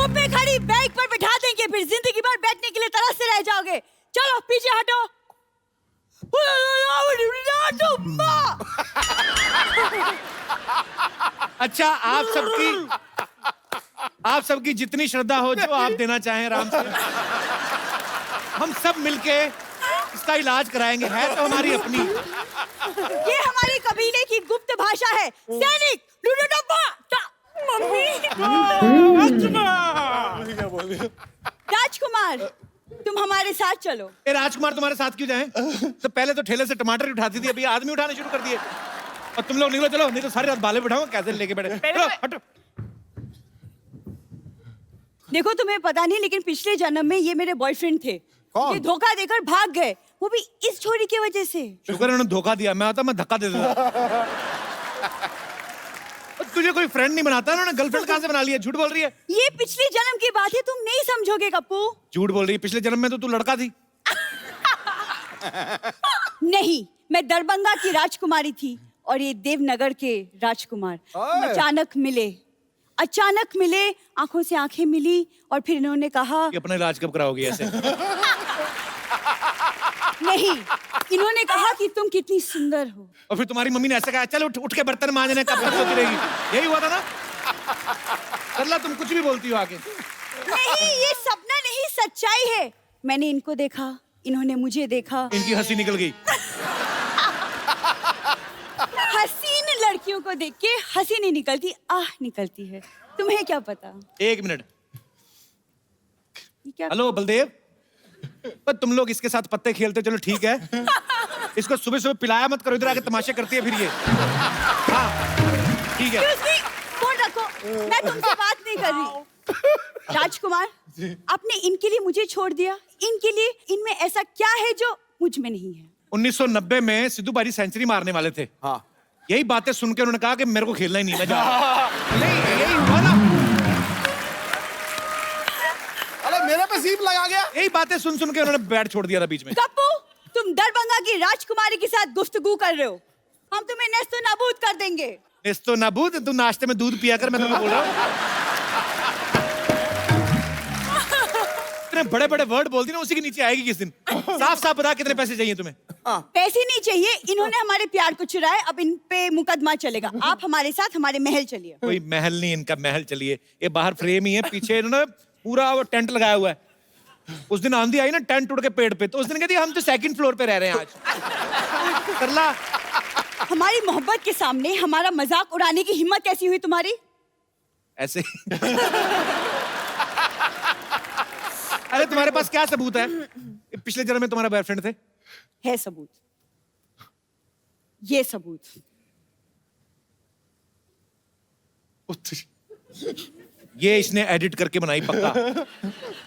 धूप में खड़ी बाइक पर बिठा देंगे, फिर जिंदगी भर बैठने के लिए तरसते रह जाओगे। चलो पीछे हटो। अच्छा, आप सबकी जितनी श्रद्धा हो, जो आप देना चाहें राम से, हम सब मिलके इसका इलाज कराएंगे। है तो हमारी अपनी। ये हमारी कबीले की गुप्त भाषा है। सैनिक राजकुमार, तुम हमारे साथ चलो। ए राजकुमार तुम्हारे साथ क्यों जाएं? तो पहले तो ठेले से टमाटर उठाती थी, अभी आदमी उठाने शुरू कर दिए। और तुम लोग निकलो, चलो, नहीं तो सारी रात बाले बिठाऊं कैसे लेके बैठे। चलो हटो। देखो तुम्हें पता नहीं, लेकिन पिछले जन्म में ये मेरे बॉयफ्रेंड थे। ये धोखा देकर भाग गए, वो भी इस छोरी की वजह से। शुक्र उन्होंने धोखा दिया, मैं आता मैं धक्का दे देता। तुझे कोई फ्रेंड नहीं बनाता, उन्होंने गर्लफ्रेंड कहां से बना लिया? झूठ बोल रही है। ये पिछले जन्म की बात है, तुम नहीं समझोगे कप्पू। झूठ बोल रही है, पिछले जन्म में तो तू लड़का थी। नहीं, मैं दरभंगा की राजकुमारी थी और ये देवनगर के राजकुमार। अचानक मिले, आंखों से आंखें मिली और फिर इन्होंने कहा कि अपना इलाज कब कराओगी ऐसे? नहीं, इन्होंने कहा कि तुम कितनी सुंदर हो। और फिर तुम्हारी मम्मी ने ऐसे कहा, चल उठ के बर्तन मांजने, कब तक सोती रहेगी? यही हुआ था ना? सरला, तुम कुछ भी बोलती हो आगे। नहीं, ये सपना नहीं, सच्चाई है। मैंने इनको देखा, इन्होंने मुझे देखा। इनकी हंसी निकल गई। हसीन लड़कियों को देख के हंसी नहीं निकलती, आह निकलती है। तुम्हें क्या पता? एक मिनट। क्या? हेलो बलदेव, पर तुम लोग इसके साथ पत्ते खेलते, चलो ठीक है। इसको सुबह सुबह पिलाया मत करो, इधर आके तमाशे करती है फिर ये। हाँ ठीक है। फोन रखो, मैं तुमसे बात नहीं कर रही। राजकुमार, आपने इनके लिए मुझे छोड़ दिया। इनके लिए इनमें ऐसा क्या है जो मुझ में नहीं है? 1990 में सिद्धू बाजी सेंचुरी मारने वाले थे। हाँ। यही बातें सुन के उन्होंने कहा कि मेरे को खेलना ही नहीं, मैं जा रहा हूं। नहीं, यही हुआ ना। अरे मेरे पे सीप लगा गया। यही बातें सुन के उन्होंने बैट छोड़ दिया था बीच में। कप्पू, तुम दरभंगा की राजकुमारी के साथ गुफ्तगू कर रहे हो। हम तुम्हें नेस्तो नाबूद कर देंगे। नेस्तो नाबूद? तू नाश्ते में दूध पिया कर, मैं तुम्हें बोल रहा हूँ। इतने बड़े बड़े वर्ड बोलती ना, उसी के नीचे आएगी किस दिन। साफ साफ बता, कितने पैसे चाहिए तुम्हें? पैसे नहीं चाहिए, इन्होंने हमारे प्यार को चुराया, अब इन पे मुकदमा चलेगा। आप हमारे साथ हमारे महल चलिए। कोई महल नहीं, इनका महल चलिए। ये बाहर फ्रेम ही है, पीछे इन्होंने पूरा वो टेंट लगाया हुआ है। उस दिन आंधी आई ना, टेंट उड़ के पेड़ पे, तो उस दिन कहती हम तो सेकंड फ्लोर पे रह रहे हैं आज। करला, हमारी मोहब्बत के सामने हमारा मजाक उड़ाने की हिम्मत कैसी हुई तुम्हारी? ऐसे। अरे तुम्हारे पास क्या सबूत है? पिछले जन्म में तुम्हारा बॉयफ्रेंड थे? है सबूत, ये सबूत। ये इसने एडिट करके बनाई पक्का।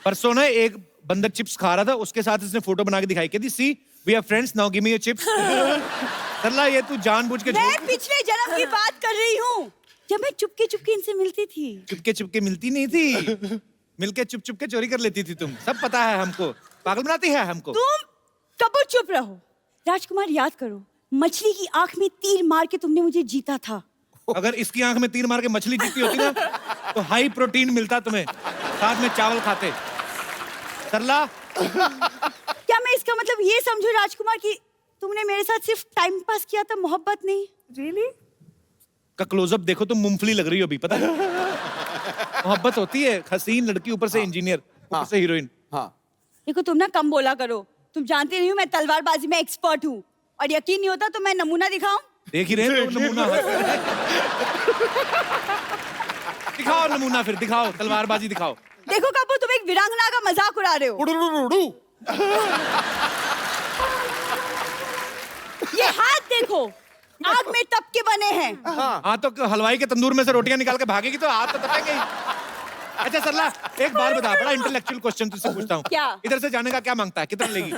परसों ना एक बंदर चिप्स खा रहा था, उसके साथ इसने फोटो बना के दिखाई, कहती सी we are friends, now give me your chips. Sarla, ये तू जानबूझ के मैं पिछले जन्म की बात कर रही हूँ, जब मैं चुपके चुपके इनसे मिलती थी। चुपके मिलती नहीं थी, मिलके चुप के चोरी कर लेती थी तुम। सब पता है हमको, पागल बनाती है हमको। तुम कब चुप रहो। राजकुमार, याद करो, मछली की आंख में तीर मार के तुमने मुझे जीता था। अगर इसकी आंख में तीर मार के मछली जीती होती ना, तो हाई प्रोटीन मिलता तुम्हें, साथ में चावल खाते। सरला, क्या मैं इसका मतलब ये समझू राजकुमार कि तुमने मेरे साथ सिर्फ टाइम पास किया था, मोहब्बत नहीं? रियली? का क्लोजअप देखो, तुम मूंगफली लग रही हो अभी, पता है? मोहब्बत होती है, हसीन लड़की, ऊपर से इंजीनियर, ऊपर से हीरोइन। हाँ। देखो, तुम ना कम बोला करो। तुम जानते नहीं हो मैं तलवारबाजी में एक्सपर्ट हूँ, और यकीन नहीं होता तो मैं नमूना दिखाऊं? देख ही रहे हो नमूना। दिखाओ नमूना, फिर दिखाओ, तलवारबाजी दिखाओ। देखो कपूर, तुम एक वीरांगना का मजाक उड़ा रहे हो। ये हाथ देखो, आग में तप के बने हैं। हाँ, तो हलवाई के तंदूर में से रोटियां निकाल के भागेगी तो हाथ तो तपेंगे ही। अच्छा सरला, एक बात बता, बड़ा इंटेलेक्चुअल क्वेश्चन तुझसे पूछता हूँ। क्या? इधर से जाने का क्या मांगता है, कितना लेगी?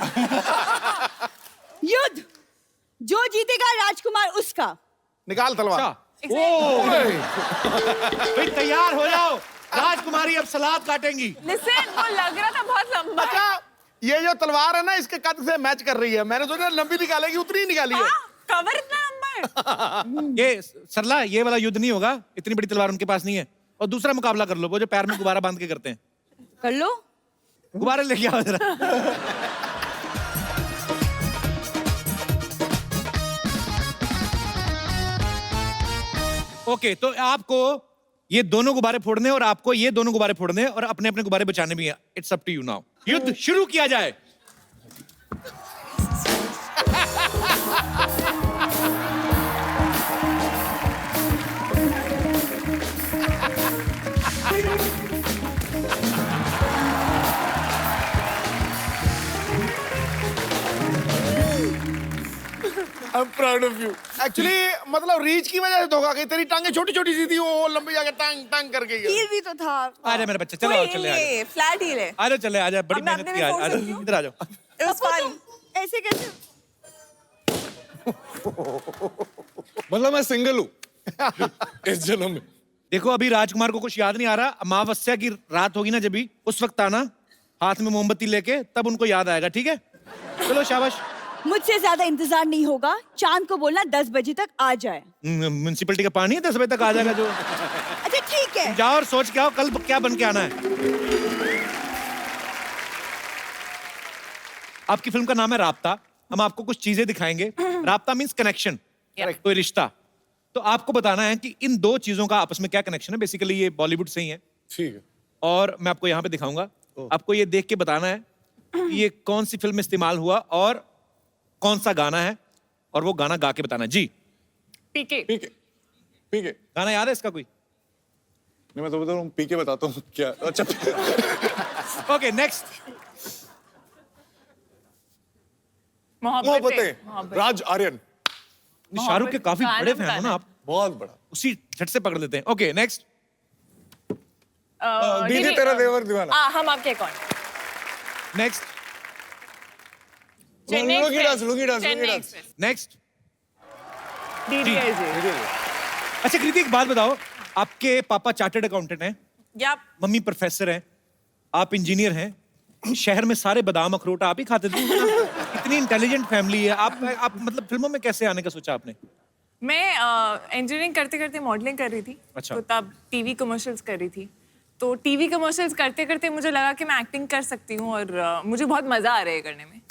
युद्ध, जो जीतेगा राजकुमार उसका। निकाल तलवार। भाई तैयार हो जाओ, राजकुमारी अब सलाद काटेंगी। लिसन, वो लग रहा था बहुत लंबा। अच्छा, ये जो तलवार है ना, इसके कद से मैच कर रही है। मैंने सोचा लंबी निकालेगी, उतनी ही निकाली है। कवर इतना लंबा है। ये सरला, ये वाला युद्ध नहीं होगा, इतनी बड़ी तलवार उनके पास नहीं है। और दूसरा मुकाबला कर लो, वो जो पैर में गुब्बारा बांध के करते हैं। कर लो। गुब्बारे लेके आओ जरा। ओके, तो आपको ये दोनों गुब्बारे फोड़ने और आपको ये दोनों गुब्बारे फोड़ने और अपने अपने गुब्बारे बचाने भी हैं। It's up to you now. युद्ध शुरू किया जाए। I'm proud of you. Actually, मतलब रीच की वजह से धोखा गई। तेरी टांगे छोटी छोटी सी थी, वो लंबी जाके टांग टांग करके गई। हील भी तो था। आजा मेरे बच्चे, चलो आओ, चले आजा। फ्लैट हील है। आजा चले, आजा, बड़ी अब मैं मेहनत अपने की। में फोड़ आजा सकती हूँ? इधर आ जाओ। It was fun. ऐसे कैसे? मतलब मैं सिंगल हूँ इस जन्म में। देखो, अभी राजकुमार को कुछ याद नहीं आ रहा। अमावस्या की रात होगी ना जब भी, उस वक्त आना हाथ में मोमबत्ती लेके, तब उनको याद आएगा। ठीक है, चलो शाबाश। मुझसे ज्यादा इंतजार नहीं होगा। चांद को बोलना 10 बजे तक आ जाए। म्युनिसिपैलिटी का पानी है, 10 बजे तक आ जाएगा जो। अच्छा ठीक है। जाओ और सोच के आओ कल क्या बन के आना है। आपकी फिल्म का नाम है राब्ता। हम आपको कुछ चीजें दिखाएंगे। राब्ता मींस कनेक्शन, कोई रिश्ता। तो आपको बताना है कि इन दो चीजों का आपस में क्या कनेक्शन है। बेसिकली ये बॉलीवुड से ही है। ठीक है। और मैं आपको यहाँ पे दिखाऊंगा। आपको ये देख के बताना है कि ये कौन सी फिल्म में इस्तेमाल हुआ और कौन सा गाना है, और वो गाना गा के बताना है। जी, पीके। ठीक है, ठीक है। गाना याद है इसका कोई? नहीं, मैं तो बता रहा हूँ, पी के बताता हूँ क्या। अच्छा। Okay, next. मोहब्बतें, राज आर्यन। शाहरुख के काफी गाना बड़े फैन हो बताना ना आप, बहुत बड़ा। उसी झट से पकड़ लेते हैं। Okay, next. दीदी तेरा देवर दीवाना। हम आपके कौन? Next, lungi dance, lungi dance, lungi dance. Next. DDLJ. अच्छा कृति, एक बात बताओ, आपके पापा चार्टर्ड अकाउंटेंट हैं, या मम्मी प्रोफेसर हैं, आप इंजीनियर हैं, शहर में सारे बादाम अखरोट आप ही खाते थे। इतनी इंटेलिजेंट फैमिली है। आप मतलब फिल्मों में कैसे आने का सोचा आपने? मैं इंजीनियरिंग करते करते मॉडलिंग कर रही थी। अच्छा। तो तब टीवी कमर्शियल्स कर रही थी। तो टीवी कमर्शियल्स करते करते मुझे लगा कि मैं एक्टिंग कर सकती हूँ और मुझे बहुत मजा आ रहा है करने में।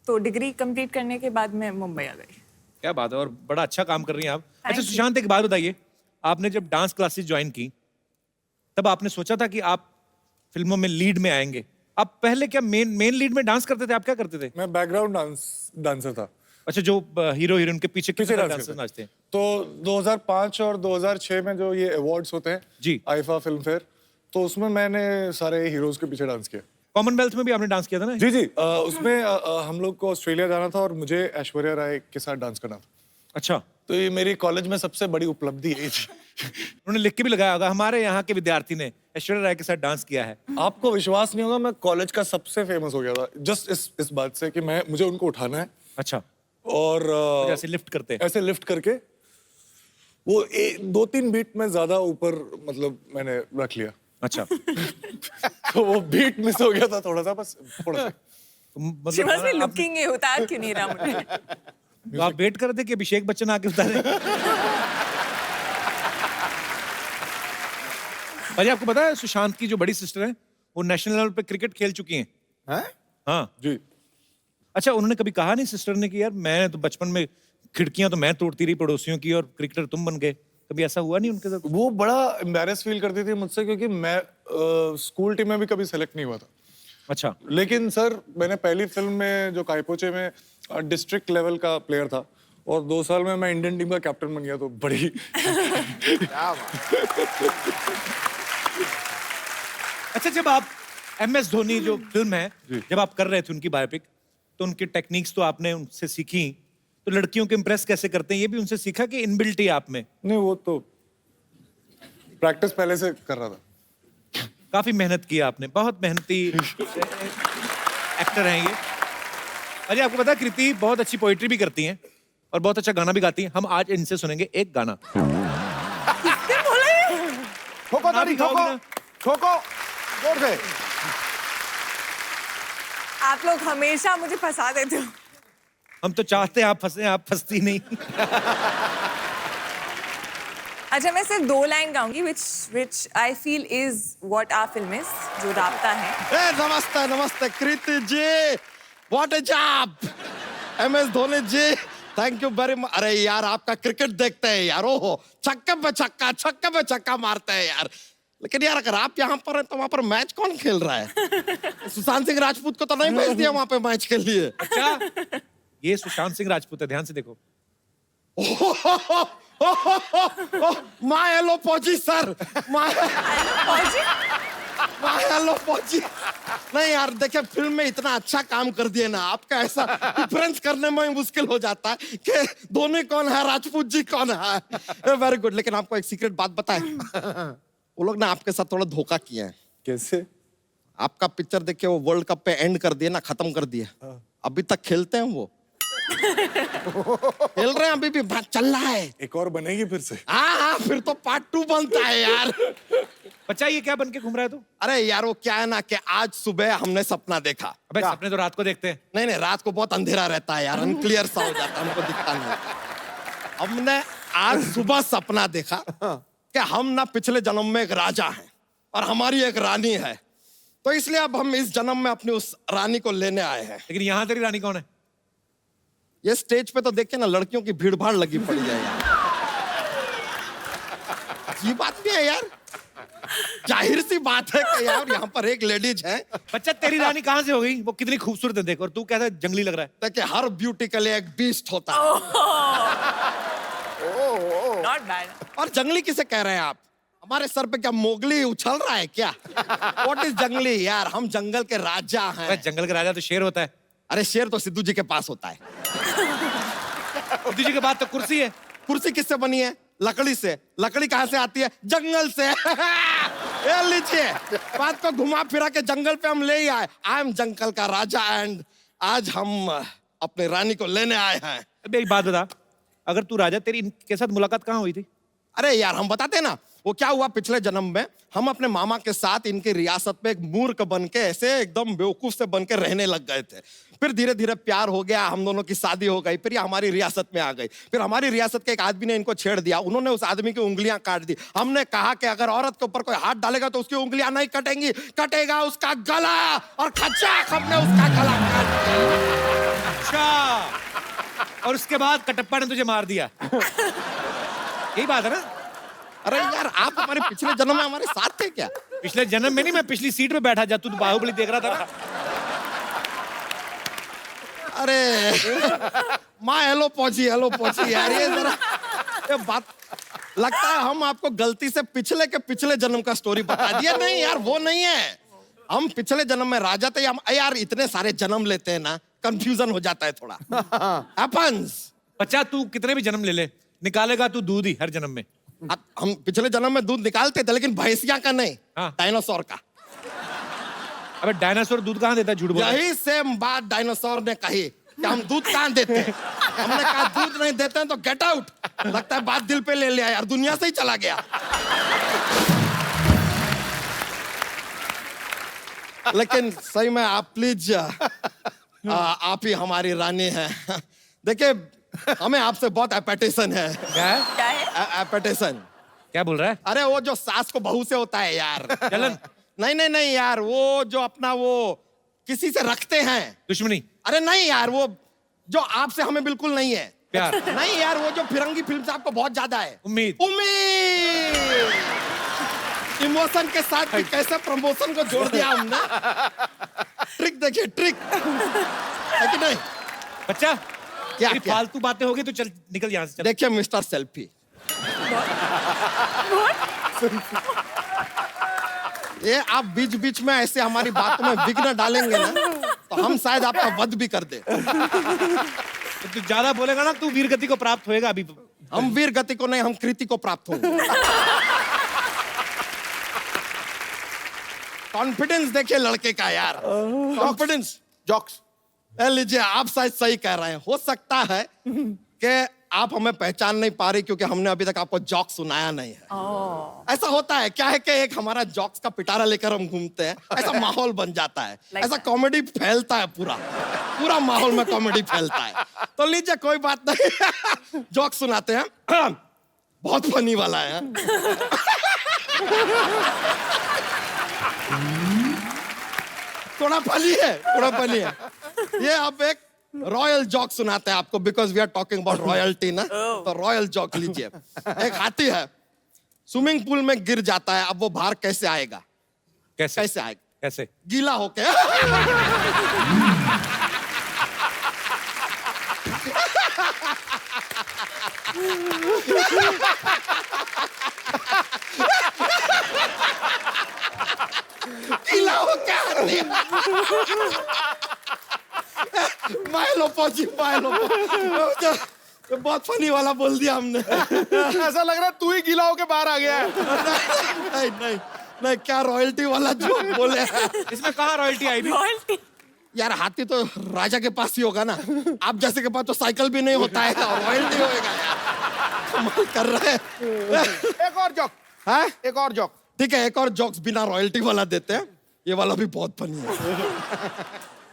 तो डिग्री कंप्लीट करने के बाद मैं मुंबई आ गई। क्या बात है, और बड़ा अच्छा काम कर रही हैं आप। अच्छा you. सुशांत, एक बात बताइए, आपने जब डांस क्लासेस ज्वाइन की तब आपने सोचा था कि आप फिल्मों में लीड में आएंगे? आप पहले क्या मेन लीड में डांस करते थे? आप क्या करते थे? मैं बैकग्राउंड डांसर था। अच्छा, जो हीरो हीरोइन के पीछे पीछे डांस डांसर करते नाचते हैं। तो 2005 और 2006 में जो ये अवार्ड्स होते हैं जी। आईफा फिल्म फेयर, तो उसमें मैंने सारे हीरोज के पीछे डांस किया। कॉमनवेल्थ में भी आपने डांस किया था ना? जी जी। उसमें हम लोग को ऑस्ट्रेलिया जाना था और मुझे ऐश्वर्या राय के साथ डांस करना था। अच्छा, तो ये मेरी कॉलेज में सबसे बड़ी उपलब्धि यही थी। उन्होंने लिख के भी लगाया होगा, हमारे यहाँ के विद्यार्थी ने ऐश्वर्या राय के साथ डांस किया है। आपको विश्वास नहीं होगा, मैं कॉलेज का सबसे फेमस हो गया था जस्ट इस बात से कि मुझे उनको उठाना है अच्छा, और ऐसे लिफ्ट करते हैं। ऐसे लिफ्ट करके वो 2-3 बीट में ज्यादा ऊपर मतलब मैंने रख लिया। अच्छा, तो वो बीट मिस हो गया था थोड़ा सा, बस थोड़ा सा। She must be आप- looking है, उतार क्यों नहीं रहा मुझे? तो आप वेट कर रहे थे कि अभिषेक बच्चन आके उतारे? भाई, आपको पता है सुशांत की जो बड़ी सिस्टर है वो नेशनल लेवल पे क्रिकेट खेल चुकी हैं। हैं? हाँ जी। अच्छा, उन्होंने कभी कहा नहीं सिस्टर ने कि यार मैं तो बचपन में खिड़कियां तो मैं तोड़ती रही पड़ोसियों की और क्रिकेटर तुम बन गए? कभी ऐसा हुआ नहीं उनके साथ? वो बड़ा एम्बैरेस फील करती थी मुझसे, क्योंकि मैं स्कूल टीम में भी कभी सेलेक्ट नहीं हुआ था। अच्छा, लेकिन सर, मैंने पहली फिल्म में जो कायपोचे में डिस्ट्रिक्ट लेवल का प्लेयर था और 2 साल में मैं इंडियन टीम का कैप्टन बन गया, तो बड़ी अच्छा, जब आप MS धोनी जो फिल्म है, जब आप कर रहे थे उनकी बायोपिक, तो उनकी टेक्निक्स तो आपने उनसे सीखी, तो लड़कियों को इम्प्रेस कैसे करते हैं ये भी उनसे सीखा कि इनबिल्ट ही आप में? नहीं, वो तो प्रैक्टिस पहले से कर रहा था। काफी मेहनत की आपने, बहुत मेहनती एक्टर हैं ये। अरे आपको पता है कृति बहुत अच्छी पोइट्री भी करती हैं और बहुत अच्छा गाना भी गाती हैं। हम आज इनसे सुनेंगे एक गाना। ठोको ताली, ठोको ठोको जोर से। आप लोग हमेशा मुझे फंसा देते हो। हम तो चाहते हैं आप फंसे, आप फंसती नहीं। अच्छा मैं सिर्फ 2 line गाऊंगी which I feel is what our film is, जो राब्ता है. ए, नमस्ते नमस्ते Kriti ji, what a job. MS Dhoni ji, thank you very much. अरे यार आपका क्रिकेट देखते हैं यार, ओहो छक्के पे छक्का मारते हैं यार. लेकिन यार अगर आप यहाँ पर हैं तो वहाँ पर मैच कौन खेल रहा है? सुशांत सिंह राजपूत को तो नहीं भेज दिया वहाँ पे मैच के लिए. अच्छा, ये सुशांत सिंह राजपूत है, ध्यान से देखो. माय हेलो पहुंची सर, माय हेलो पहुंची. नहीं यार देखिए फिल्म में इतना अच्छा काम कर दिए ना, आपका ऐसा डिफरेंस करने में मुश्किल हो जाता है कि धोनी कौन है, राजपूत जी कौन है. Very good. लेकिन आपको एक सीक्रेट बात बताएं, वो लोग ना आपके साथ थोड़ा धोखा किए हैं. कैसे? आपका पिक्चर देखिए वो वर्ल्ड कप पे एंड कर दिए ना, खत्म कर दिए. अभी तक खेलते हैं वो, खेल रहे हैं अभी भी, बात चल रहा है. एक और बनेगी फिर से? हाँ फिर तो पार्ट 2 बनता है यार. बच्चा ये क्या बन के घूम रहा है तू? अरे यार वो क्या है ना कि आज सुबह हमने सपना देखा. अबे सपने तो रात को देखते हैं. नहीं रात को बहुत अंधेरा रहता है यार, अनक्लियर सा हो जाता है, हमको दिखता नहीं. हमने आज सुबह सपना देखा कि हम ना पिछले जन्म में एक राजा हैं और हमारी एक रानी है, तो इसलिए अब हम इस जन्म में अपनी उस रानी को लेने आए हैं. लेकिन यहाँ तेरी रानी कौन है? ये स्टेज पे तो देखिए ना लड़कियों की भीड़ भाड़ लगी पड़ी है यार. ये बात भी है यार, जाहिर सी बात है कि यार यहाँ पर एक लेडीज है. बच्चा तेरी रानी कहाँ से हो गई? वो कितनी खूबसूरत है देख, और तू कैसा जंगली लग रहा है. देखिए हर ब्यूटी के लिए एक बीस्ट होता है. Not bad. और जंगली किसे कह रहे हैं आप? हमारे सर पे क्या मोगली उछल रहा है क्या? What is जंगली यार, हम जंगल के राजा अबे हैं. जंगल का राजा तो शेर होता है. अरे शेर तो सिद्धू जी के पास होता है. सिद्धू जी के बाद तो कुर्सी है. कुर्सी किससे बनी है? लकड़ी से. लकड़ी कहाँ से आती है? जंगल से. ये लीजिए, बात को घुमा फिरा के जंगल पे हम ले ही आए. आई एम जंगल का राजा एंड आज हम अपनी रानी को लेने आए हैं. अबे एक बात बता, अगर तू राजा, तेरी इनके साथ मुलाकात कहाँ हुई थी? अरे यार हम बताते ना, वो क्या हुआ पिछले जन्म में हम अपने मामा के साथ इनकी रियासत में एक मूर्ख बन के ऐसे एकदम बेवकूफ से बन के रहने लग गए थे. फिर धीरे धीरे प्यार हो गया, हम दोनों की शादी हो गई, फिर ये हमारी रियासत में आ गई. फिर हमारी रियासत के एक आदमी ने इनको छेड़ दिया, उन्होंने उस आदमी की उंगलियां काट दी. हमने कहा कि अगर औरत के ऊपर कोई हाथ डालेगा तो उसकी उंगलियां नहीं कटेंगी, कटेगा उसका गला. और खच्चाक हमने उसका गला काट दिया. अच्छा, और उसके बाद कटप्पा ने तुझे मार दिया. यही बात है ना? अरे यार आप हमारे पिछले जन्म में हमारे साथ थे क्या? पिछले जन्म में नहीं, मैं पिछली सीट पे बैठा जा, तू तो बाहुबली देख रहा था ना. अरे माँ हेलो पहुंची यार. ये जरा ये बात लगता है हम आपको गलती से पिछले के पिछले जन्म का स्टोरी बता दिया. नहीं यार वो नहीं है, हम पिछले जन्म में राजा थे. हम यार इतने सारे जन्म लेते हैं ना, कंफ्यूजन हो जाता है थोड़ा. हैपेंस. बच्चा तू कितने भी जन्म ले ले, निकालेगा तू दूध ही हर जन्म में. हम पिछले जन्म में दूध निकालते थे, लेकिन भैंसिया का नहीं, हाँ. डायनासोर का. अबे डायनासोर दूध कहाँ देता है? झूठ बोल रहा है. यही सेम बात डायनासोर ने कही कि हम दूध कहाँ देते हैं. हमने कहा दूध नहीं देते हैं तो गेट आउट. लगता है बात दिल पे ले लिया यार, दुनिया से ही चला गया. लेकिन सही में आप प्लीज आप ही हमारी रानी हैं. देखिए हमें आपसे बहुत एपेटेशन है. क्या है? क्या है? एपेटेशन. क्या बोल रहा है? अरे वो जो सास को बहू से होता है यार. जलन? नहीं यार, वो जो अपना वो किसी से रखते हैं. दुश्मनी? अरे नहीं यार, वो जो आपसे हमें बिल्कुल नहीं है. प्यार? नहीं यार, वो जो फिरंगी फिल्म से आपको बहुत ज्यादा है. उम्मीद? इमोशन के साथ भी कैसे प्रमोशन को जोड़ दिया हमने. ट्रिक देखिए, ट्रिक है कि नहीं? बच्चा क्या फालतू बातें होगी तो चल निकल यहाँ से. चल. देखिए मिस्टर सेल्फी, ये आप बीच बीच में ऐसे हमारी बातों में विघ्न डालेंगे ना, तो हम शायद आपका वध भी कर दे. तू ज्यादा बोलेगा ना, तू वीर गति को प्राप्त होएगा. अभी हम वीर गति को नहीं, हम कृति को प्राप्त होंगे. कॉन्फिडेंस देखिए लड़के का यार, कॉन्फिडेंस. जॉक्स. लीजिए आप शायद सही कह रहे हैं. हो सकता है कि आप हमें पहचान नहीं पा रही क्योंकि हमने अभी तक आपको जॉक सुनाया नहीं है. ऐसा होता है, क्या है कि एक हमारा जॉक्स का पिटारा लेकर हम घूमते हैं, ऐसा माहौल बन जाता है. ऐसा कॉमेडी फैलता है, पूरा माहौल में कॉमेडी फैलता है. तो लीजिए कोई बात नहीं, जॉक सुनाते हैं. बहुत फनी वाला है। थोड़ा फनी है, थोड़ा फनी है। ये अब एक रॉयल जॉक सुनाते हैं आपको, because we are talking about royalty ना, तो रॉयल जॉक लीजिए। एक हाथी है, स्विमिंग पूल में गिर जाता है, अब वो बाहर कैसे आएगा? कैसे कैसे आएगा? कैसे? गीला होके। गीला होके हाथी। माइलो पहुंची, माइलो पहुंची। बहुत फनी वाला बोल दिया हमने। ऐसा लग रहा है तू ही गीला होके बाहर आ गया है। नहीं नहीं नहीं, क्या रॉयल्टी वाला जो बोले हैं। इसमें कहाँ रॉयल्टी आई भी? रॉयल्टी। यार हाथी तो राजा के पास ही होगा ना, आप जैसे के पास तो साइकिल भी नहीं होता है और रॉयल्टी होएगा यार। कमाल कर रहे हैं। एक और जोक। हाँ? एक और जोक। ठीक है, एक और जोक्स बिना रॉयल्टी वाला देते हैं। ये वाला भी बहुत फनी है।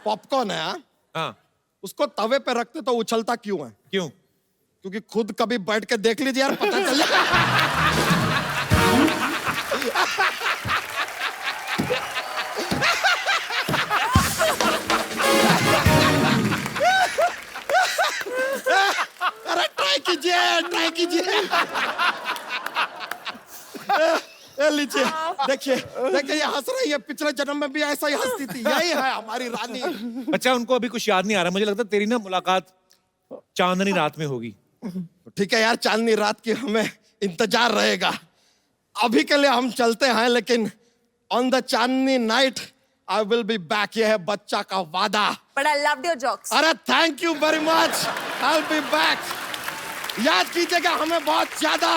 पॉपकॉर्न है, हाँ? हाँ, उसको तवे पे रखते तो उछलता क्यों है? क्यों? क्योंकि खुद कभी बैठ के देख लीजिए यार, पता चल जाएगा। अरे ट्राई कीजिए, ट्राई कीजिए। ए लीजिए, देखिए देखिए, ये हंस रही है। पिछले जन्म में भी ऐसा ही हंसती थी। यही है हमारी रानी। अच्छा, उनको अभी कुछ याद नहीं आ रहा। मुझे लगता है तेरी ना मुलाकात चांदनी रात में होगी। ठीक है यार, चांदनी रात की हमें इंतजार रहेगा। अभी के लिए हम चलते हैं, लेकिन on the Chandni night I will be back. ये है बच्चा का वादा। But I loved your jokes. अरे thank you very much, I will be back. याद कीजिएगा, हमें बहुत ज्यादा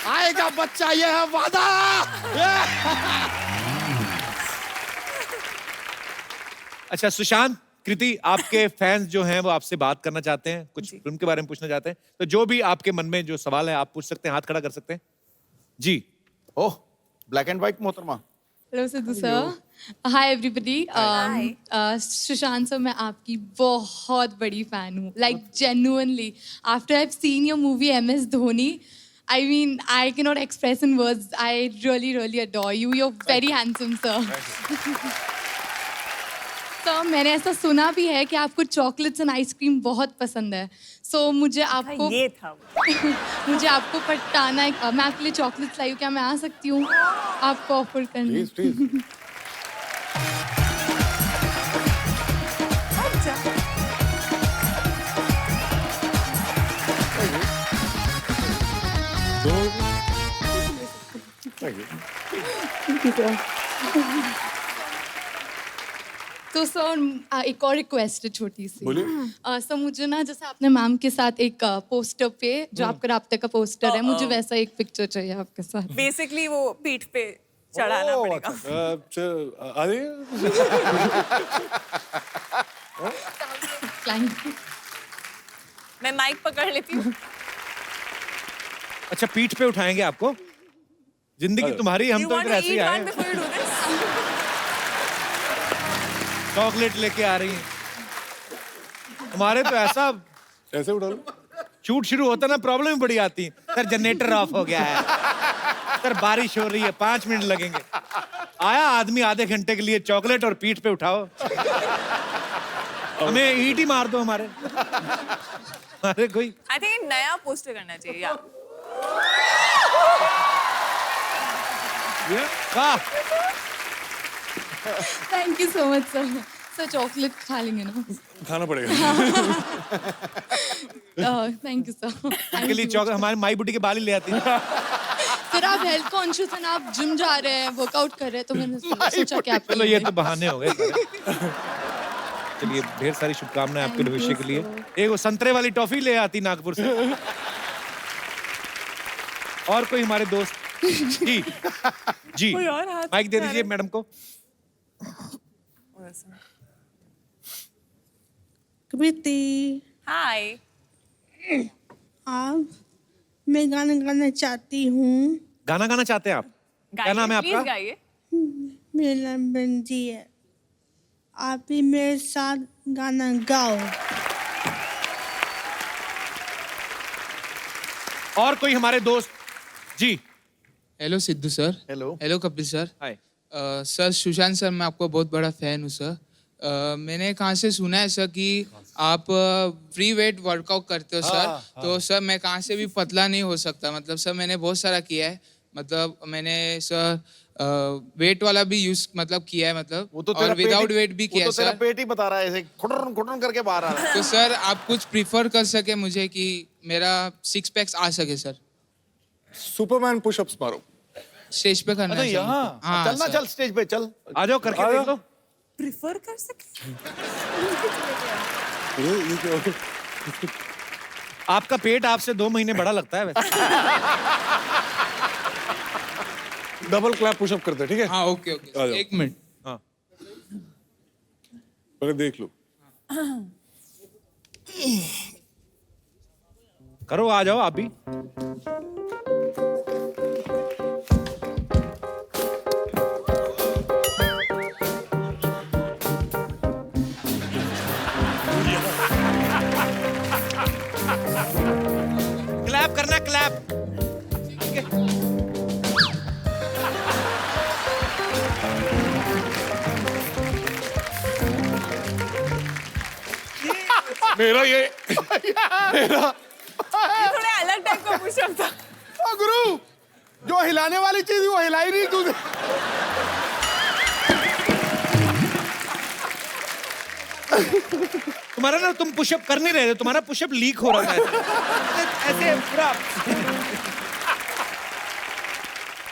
आएगा बच्चा, ये है वादा। अच्छा सुशांत, कृति, आपके फैंस जो हैं वो आपसे बात करना चाहते हैं, कुछ फिल्म के बारे में पूछना चाहते हैं, तो जो भी आपके मन में जो सवाल है आप पूछ सकते हैं, हाथ खड़ा कर सकते हैं जी। ओह, ब्लैक एंड व्हाइट मोहतरमा। हेलो सिद्धू सर, हाय एवरीबडी। सुशांत सर, मैं आपकी बहुत बड़ी फैन हूँ, like genuinely. After I have seen your movie MS Dhoni, I mean, I cannot express in words. I really, really adore you. You're very handsome, sir. Sir, मैंने ऐसा सुना भी है कि आपको चॉकलेट्स एंड आइसक्रीम बहुत पसंद है। सो मुझे आपको ये था वो। मुझे आपको पटाना है। मैं आपके लिए चॉकलेट्स लाई हूँ, क्या मैं आ सकती हूँ आपको ऑफर करने? Please please. तो सर, एक और रिक्वेस्ट है छोटी सी। बोलिए। सर, मुझे ना जैसे आपने मैम के साथ एक पोस्टर पे, जो आपका राब्ते का पोस्टर है, मुझे वैसा एक पिक्चर चाहिए आपके साथ। बेसिकली वो पीठ पे चढ़ाना पड़ेगा। Client। मैं माइक पकड़ लेती हूँ। अच्छा, पीठ पे उठाएंगे आपको? जिंदगी तुम्हारी, हम You तो want इधर to ऐसे ही eat आए one हैं। before you do this? Chocolate लेके आ रही हैं। हमारे तो ऐसा ऐसे उठा लो। शूट शुरू होता ना, प्रॉब्लम ही बड़ी आती है। सर जनरेटर ऑफ हो गया है, सर बारिश हो रही है, 5 मिनट लगेंगे। आया आदमी आधे घंटे के लिए, चॉकलेट और पीठ पे उठाओ। हमें ईंट ही मार दो हमारे। अरे कोई आई थिंक नया पोस्टर करना चाहिए यार। वाह, thank you so much sir. Sir, chocolate खा लेंगे ना? खाना पड़ेगा। Thank you sir. इनके लिए चॉकलेट हमारे माई बुटी के बाल ही ले आती है। सर, आप हेल्थ कॉन्शियस हैं ना, आप जिम जा रहे हैं, वर्कआउट कर रहे हैं, तो मैंने सोचा कि आप चलो ये तो बहाने हो गए सारे। चलिए, ढेर सारी शुभकामनाएं आपके भविष्य के लिए। एक वो संतरे वाली टॉफी ले आती नागपुर से। और कोई हमारे दोस्त? जी जी, कोई और हाथ माइक दे में आ दीजिए रहा है। मैडम को। कृति, हाय। आप, मैं गाना गाना चाहती हूँ। गाना गाना चाहते हैं आप? क्या नाम है प्लीज आपका? गाइए। मेरा नाम बंजी है। आप भी मेरे साथ गाना गाओ। और कोई हमारे दोस्त जी। Hello Sidhu sir. Hello. Hello Kapil sir. Hi. Sir Sushant sir, मैं आपको बहुत बड़ा फैन हूँ सर। मैंने कहाँ से सुना है सर कि आप फ्री वेट वर्कआउट करते हो सर। तो सर मैं कहाँ से भी पतला नहीं हो सकता, मतलब सर मैंने बहुत सारा किया है, मतलब मैंने सर वेट वाला भी यूज मतलब किया है, मतलब वो तो और विदाउट वेट भी किया है वो तो तेरा सर। पेट ही बता रहा है, ऐसे खुटन खुटन करके बाहर आ रहा है। तो सर आप कुछ प्रिफर कर सके मुझे कि मेरा 6 पैक्स आ सके सर। सुपरमैन पुशअप्स मारो। स्टेज पे करना अच्छा है सर यहाँ मुझको। हाँ चलना, सर। चल स्टेज पे चल। आ जाओ, करके देख लो। प्रिफर कर सके। ये क्या हो गया? आपका पेट आपसे 2 महीने बड़ा लगता है वैसे। डबल क्लैप पुशअप करते हैं, ठीक है? हाँ ओके आ ओके, जाओ। 1 मिनट। हाँ। पहले देख लो। करो, आ जाओ आप भी। क्लैप करना, क्लैप। मेरा ये थोड़ा अलग टाइप का पुशअप था। ओ गुरु, जो हिलाने वाली चीज वो हिलाई नहीं तूने। तुम्हारा ना, तुम पुशअप कर नहीं रहे थे, तुम्हारा पुशअप लीक हो रहा था ऐसे पूरा।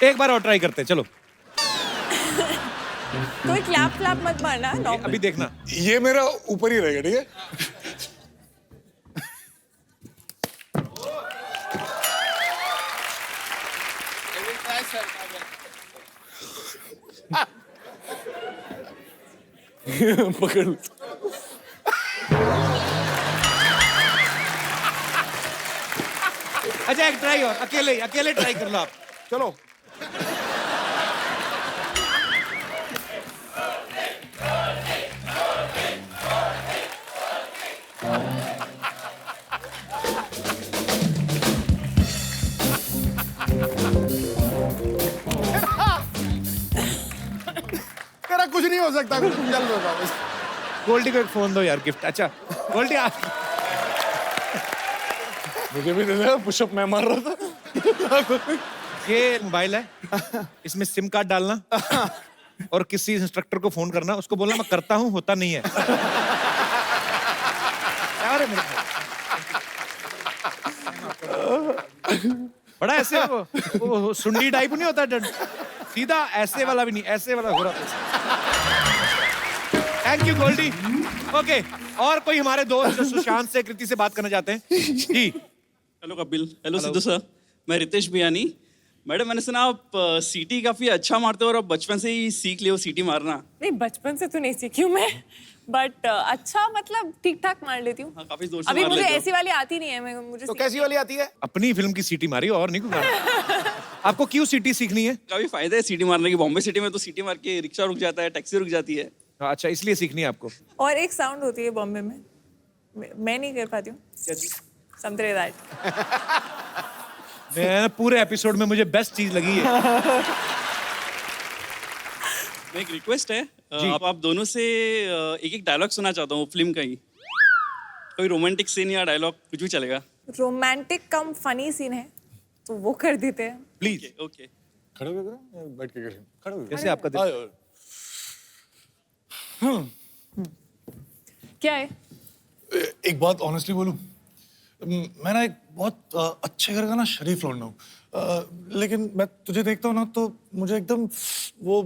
एक बार और ट्राई करते हैं, चलो। कोई क्लैप क्लैप मत मारना, नॉर्मल। अभी देखना। ये मेरा ऊपर ही रहेगा, ठीक है? पकड़। अच्छा, एक ट्राई और, अकेले अकेले ट्राई कर लो आप। चलो। तेरा कुछ नहीं हो सकता, कुछ चल रहा है। गोल्डी को एक फोन दो यार, गिफ्ट। अच्छा गोल्डी, मुझे भी दे दे, पुशअप मैं मार रहा था। ये मोबाइल है, इसमें सिम कार्ड डालना और किसी इंस्ट्रक्टर को फोन करना, उसको बोलना मैं करता हूँ, होता नहीं है। क्या रे मेरे भाई? बड़ा ऐसे वो सुंडी टाइप नहीं होता, सीधा ऐसे वाला भी नहीं, ऐसे वाला हो रहा। Thank you Goldy. ओके, और कोई हमारे दोस्त जो सुशांत से, कृति से बात करना चाहते हैं जी। Hello Kapil. Hello Sidhu sir, मैं रितेश बियानी। मैडम, मैंने सुना आप सीटी काफी अच्छा मारते हो और आप बचपन से ही सीख लियो सीटी मारना। नहीं, बचपन से तो नहीं सीखी हूँ मैं, बट अच्छा मतलब ठीक ठाक मार लेती हूँ। हाँ, काफी जोर से अभी मार मुझे लेते हो। ऐसी वाली आती नहीं है, मुझे तो कैसी वाली आती है? अपनी फिल्म की सीटी मारी और नहीं कुछ। आपको क्यों सीटी सीखनी है? काफी फायदा है सीटी मारने की। बॉम्बे सिटी में तो सीटी मार के रिक्शा रुक जाता है, टैक्सी रुक जाती है। अच्छा, इसलिए सीखनी है आपको। और एक साउंड होती है बॉम्बे में, मैं नहीं कर पाती हूँ, समझे दैट। मैं पूरे एपिसोड में मुझे बेस्ट चीज लगी है। एक रिक्वेस्ट है, आप दोनों से एक एक डायलॉग सुनना चाहता हूँ फिल्म का ही। कोई रोमांटिक सीन या डायलॉग कुछ भी चलेगा। रोमांटिक कम फनी सीन है तो वो कर देते हैं। प्लीज। ओके। खड़े हो गए, बैठ के करें। खड़े हो गए। जैसे आपका दिल। क्या है? एक बात ऑनेस्टली बोलूं, मैं ना एक बहुत अच्छे घर का ना शरीफ लौंडा हूँ, लेकिन मैं तुझे देखता हूँ ना तो मुझे एकदम वो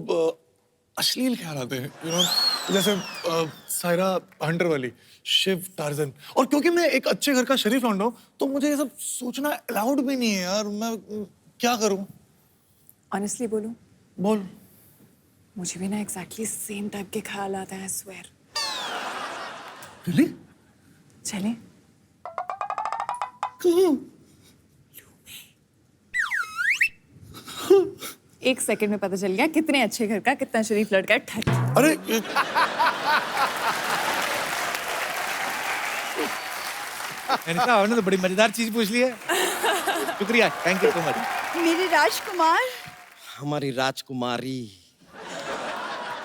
अश्लील ख्याल आते हैं, यू नो, जैसे सायरा हंटर वाली, शिव, टार्जन। और क्योंकि मैं एक अच्छे घर का शरीफ लौंडा हूँ तो मुझे ये सब सोचना अलाउड भी नहीं है यार। मैं क्या करूँ? ऑनेस्टली बोलूं, बोल। मुझे भी ना एग्जैक्टली सेम टाइप के ख्याल आता है, स्वेयर। रियली? चले? एक सेकंड में पता चल गया कितने अच्छे घर का, कितना शरीफ लड़का है। ठट। अरे मैंने कहा आपने तो बड़ी मजेदार चीज पूछ ली है। शुक्रिया, थैंक यू सो मच। मेरे राजकुमार, हमारी राजकुमारी,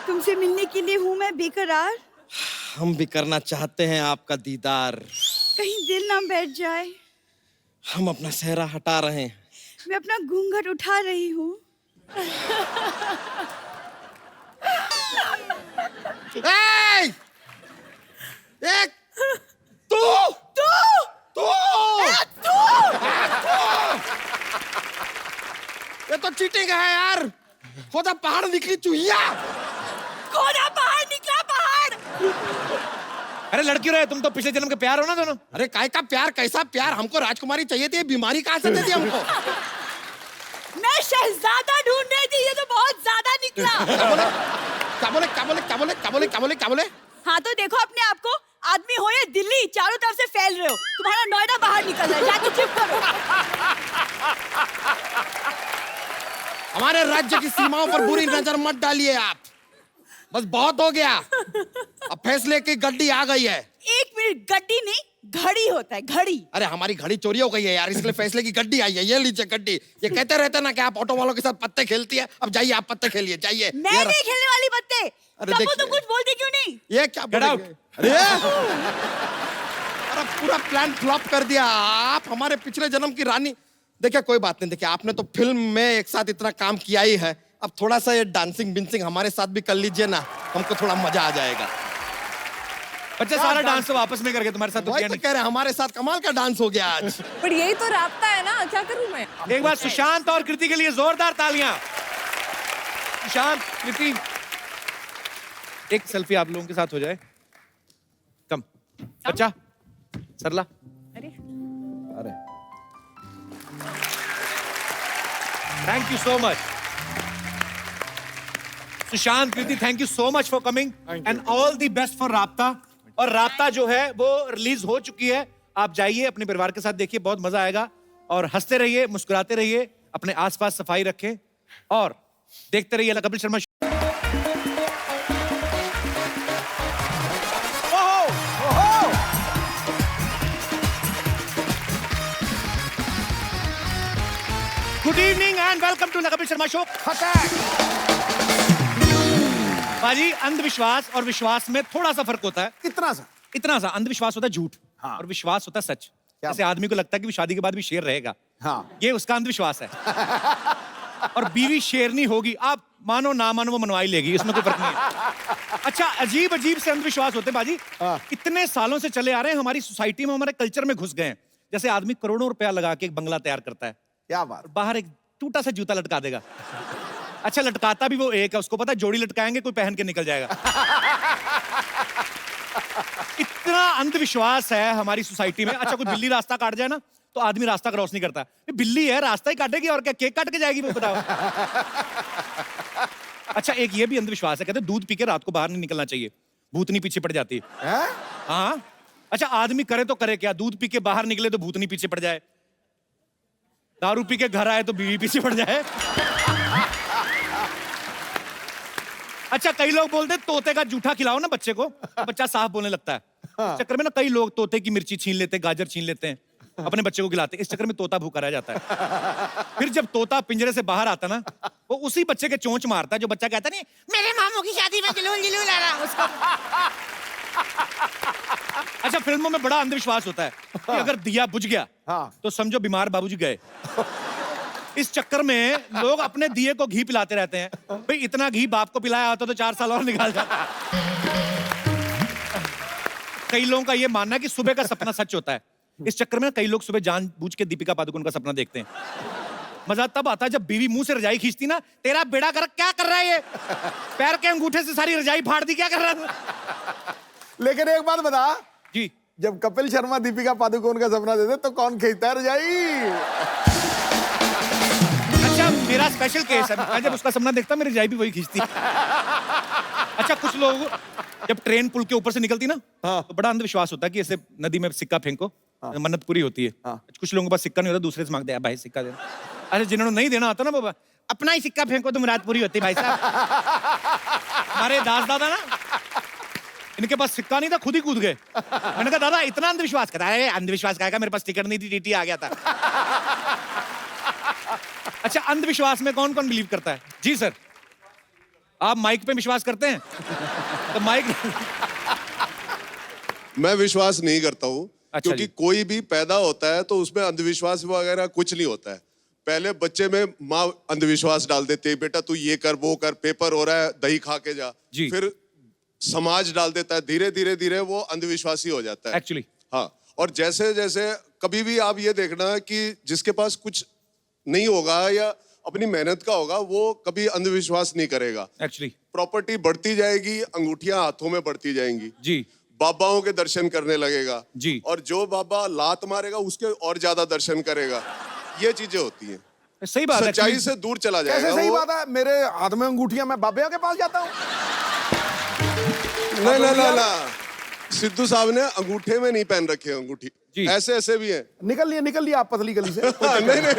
तुमसे मिलने के लिए हूँ मैं बेकरार। हम भी करना चाहते हैं आपका दीदार। कहीं दिल ना बैठ जाए। हम अपना सेहरा हटा रहे हैं। मैं अपना घूंघट उठा रही हूँ। ए! एक तू तू तू ये तो चीटिंग है यार। खुदा पहाड़ निकली चूहिया। खोदा पहाड़ निकला पहाड़। अरे लड़की रहे, तुम तो पिछले जन्म के प्यार हो ना दोनों। अरे काय का प्यार, कैसा प्यार? हमको राजकुमारी चाहिए थी, ये बीमारी कहाँ से दे दी हमको? मैं शहजादा ढूंढ रही थी, ये तो बहुत ज्यादा निकला। क्या बोले क्या बोले क्या बोले क्या बोले क्या बोले क्या बोले क्या बोले? हाँ तो देखो अपने आप को, आदमी हो या दिल्ली, चारों तरफ से फैल रहे हो। तुम्हारा नोएडा बाहर निकल रहा है, जाके चुप करो। हमारे राज्य की सीमाओं पर बुरी नजर मत डालिए आप। बस बहुत हो गया। अब फैसले की गड्डी आ गई है। 1 मिनट, गड्डी नहीं घड़ी होता है, घड़ी। अरे हमारी घड़ी चोरी हो गई है यार, इसलिए फैसले की गड्डी आई है। ये लीजिए गड्डी। ये कहते रहते ना कि आप ऑटो वालों के साथ पत्ते खेलती है। अब जाइए, आप पत्ते खेलिए, जाइए। मैं नहीं खेलने वाली पत्ते। अरे तब देखिए। तुम कुछ बोलती क्यों नहीं? ये क्या बोल रही है? अरे अरे पूरा प्लान फ्लॉप कर दिया आप। हमारे पिछले जन्म की रानी। देखिए कोई बात नहीं, देखिए आपने तो फिल्म में एक साथ इतना काम किया ही है, अब थोड़ा सा ये डांसिंग बिंसिंग हमारे साथ भी कर लीजिए ना, हमको थोड़ा मजा आ जाएगा। बच्चा सारा डांस तो वापस में करके तुम्हारे साथ तो वही किया तो नहीं। कह रहे हैं, हमारे साथ कमाल का डांस हो गया आज। पर यही तो राब्ता है ना, क्या करूं मैं? एक बार सुशांत और कृति के लिए जोरदार तालियां। सुशांत, कृति, एक सेल्फी आप लोगों के साथ हो जाए। कम बच्चा, सरला। अरे अरे thank you so much Sushant, Kriti, thank you so much for coming and all the best for राब्ता। और राब्ता जो है वो रिलीज हो चुकी है, आप जाइए अपने परिवार के साथ देखिए, बहुत मजा आएगा। और हंसते रहिए, मुस्कुराते रहिए, अपने आसपास सफाई रखें और देखते रहिए Kapil Sharma show. Good evening and welcome to Kapil Sharma show. बाजी, अंधविश्वास और विश्वास में थोड़ा सा फर्क होता है। कितना सा? इतना सा, अंधविश्वास होता है झूठ, हाँ। और विश्वास होता है सच। जैसे आदमी को लगता है कि वो शादी के बाद भी शेर रहेगा, हाँ। ये उसका अंधविश्वास है। और बीवी शेरनी होगी, आप मानो ना मानो वो मनवाई लेगी, इसमें कोई फर्क नहीं है। अच्छा, अजीब अजीब से अंधविश्वास होते हैं बाजी, इतने सालों से चले आ रहे हैं, हमारी सोसाइटी में, हमारे कल्चर में घुस गए हैं। जैसे आदमी करोड़ों रुपया लगा के एक बंगला तैयार करता है, क्या बात। बाहर एक टूटा सा जूता लटका देगा। अच्छा, लटकाता भी वो एक है, उसको पता है जोड़ी लटकाएंगे कोई पहन के निकल जाएगा। इतना अंधविश्वास है हमारी सोसाइटी में। अच्छा, कोई बिल्ली रास्ता काट जाए ना तो आदमी रास्ता क्रॉस नहीं करता। ये बिल्ली है, रास्ता ही काटेगी और क्या केक काट के जाएगी, वो बताओ। अच्छा, एक ये भी अंधविश्वास है, कहते हैं दूध पी के रात को बाहर नहीं निकलना चाहिए, भूतनी पीछे पड़ जाती है। हाँ। अच्छा, आदमी करे तो करे क्या, दूध पी के बाहर निकले तो भूतनी पीछे पड़ जाए, दारू पी के घर आए तो बीवी पीछे पड़ जाए। अच्छा, कई लोग बोलते हैं तोते का जूठा खिलाओ ना बच्चे को, तो बच्चा साफ बोलने लगता है। इस चक्कर में ना कई लोग तोते की मिर्ची छीन लेते हैं, गाजर छीन लेते हैं, अपने बच्चे को खिलाते हैं। इस चक्कर में तोता भूखा रह जाता है। फिर जब तोता पिंजरे से बाहर आता ना, वो उसी बच्चे के चोंच मारता है जो बच्चा कहता नहीं मेरे मामू की शादी में जिलूल जिलूल आ रहा उसको। अच्छा, फिल्मों में बड़ा अंधविश्वास होता है कि अगर दिया बुझ गया तो समझो बीमार बाबूजी गए। इस चक्कर में लोग अपने दिए को घी पिलाते रहते हैं। भाई इतना घी बाप को पिलाया होता तो 4 साल और निकाल जाता। कई लोगों का ये मानना है कि सुबह का सपना सच होता है। इस चक्कर में कई लोग सुबह जानबूझ के दीपिका पादुकोण का सपना देखते हैं। मजा तब आता है जब बीवी मुंह से रजाई खींचती ना, तेरा बेड़ा कर क्या कर रहा है ये, पैर के अंगूठे से सारी रजाई फाड़ दी, क्या कर रहा है। लेकिन एक बात बता जी, जब कपिल शर्मा दीपिका पादुकोण का सपना देते तो कौन खींचता है रजाई? अच्छा, मेरा स्पेशल केस है, मैं जब उसका सपना देखता मेरी रजाई भी वही खींचती। अच्छा, कुछ लोग जब ट्रेन पुल के ऊपर से निकलती ना, तो बड़ा अंधविश्वास होता है कि ऐसे नदी में सिक्का फेंको, मन्नत पूरी होती है। कुछ लोगों के पास सिक्का नहीं होता, दूसरे से मांगते हैं भाई सिक्का देना। अरे जिन्होंने नहीं देना आता ना बाबा, अपना ही सिक्का फेंको तो मुराद पूरी होती है भाई साहब। हमारे दास दादा ना, इनके पास सिक्का नहीं था, खुद ही कूद गए। मैंने कहा दादा इतना अंधविश्वास, कहता है अंधविश्वास का, मेरे पास टिकट नहीं थी, टीटी आ गया था। अच्छा, अंधविश्वास में कौन कौन बिलीव करता है? जी सर, आप माइक पे विश्वास करते हैं? तो माइक मैं विश्वास नहीं करता हूँ, अच्छा क्योंकि जी। कोई भी पैदा होता है तो उसमें अंधविश्वास वगैरह कुछ नहीं होता है। पहले बच्चे में माँ अंधविश्वास डाल देती है, बेटा तू ये कर वो कर, पेपर हो रहा है दही खा के जा। जी। फिर समाज डाल देता है, धीरे धीरे धीरे वो अंधविश्वासी हो जाता है। एक्चुअली हाँ, और जैसे जैसे कभी भी आप ये देखना कि जिसके पास कुछ नहीं होगा या अपनी मेहनत का होगा, वो कभी अंधविश्वास नहीं करेगा। एक्चुअली प्रॉपर्टी बढ़ती जाएगी, अंगूठियां हाथों में बढ़ती जाएंगी, जी बाबाओं के दर्शन करने लगेगा जी। और जो बाबा लात मारेगा उसके और ज्यादा दर्शन करेगा। ये चीजें होती हैं, सही बात है सच्चाई actually। से दूर चला जाएगा। कैसे सही वो- बात है? मेरे हाथ में अंगूठियां, मैं बाबे के पास जाता हूँ। ना सिद्धू साहब ने अंगूठे में नहीं पहन रखी है अंगूठी, जी। ऐसे ऐसे भी हैं। निकल लिए आप पतली गली से। नहीं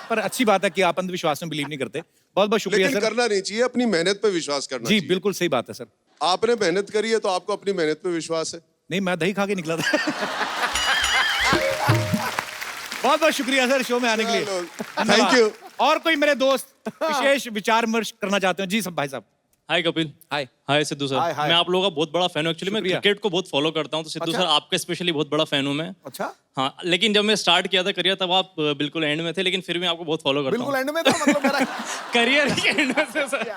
पर अच्छी बात है कि आप अंधविश्वास में बिलीव नहीं करते। बहुत बहुत शुक्रिया लेकिन सर। करना नहीं चाहिए, अपनी मेहनत पे विश्वास करना जी चाहिए। बिल्कुल सही बात है सर। आपने मेहनत करी है तो आपको अपनी मेहनत पे विश्वास है। नहीं, मैं दही खा के निकला था। बहुत बहुत शुक्रिया सर शो में आने के लिए। धन्यवाद। Thank you. और कोई मेरे दोस्त विशेष विचार विमर्श करना चाहते हो? जी सब भाई साहब। हाय कपिल। हाय। हाय सिद्धू सर। हाय, हाय। मैं आप लोगों का बहुत बड़ा फैन हूँ। एक्चुअली मैं शुक्रिया। क्रिकेट को बहुत फॉलो करता हूँ, तो सिद्धू अच्छा। सर आपका स्पेशली बहुत बड़ा फैन हूँ मैं। अच्छा, हाँ, लेकिन जब मैं स्टार्ट किया था करियर तब आप बिल्कुल एंड में थे, लेकिन फिर भी आपको बहुत फॉलो करता बिल्कुल हूँ। एंड में था, मतलब मेरा करियर के एंड में से सर।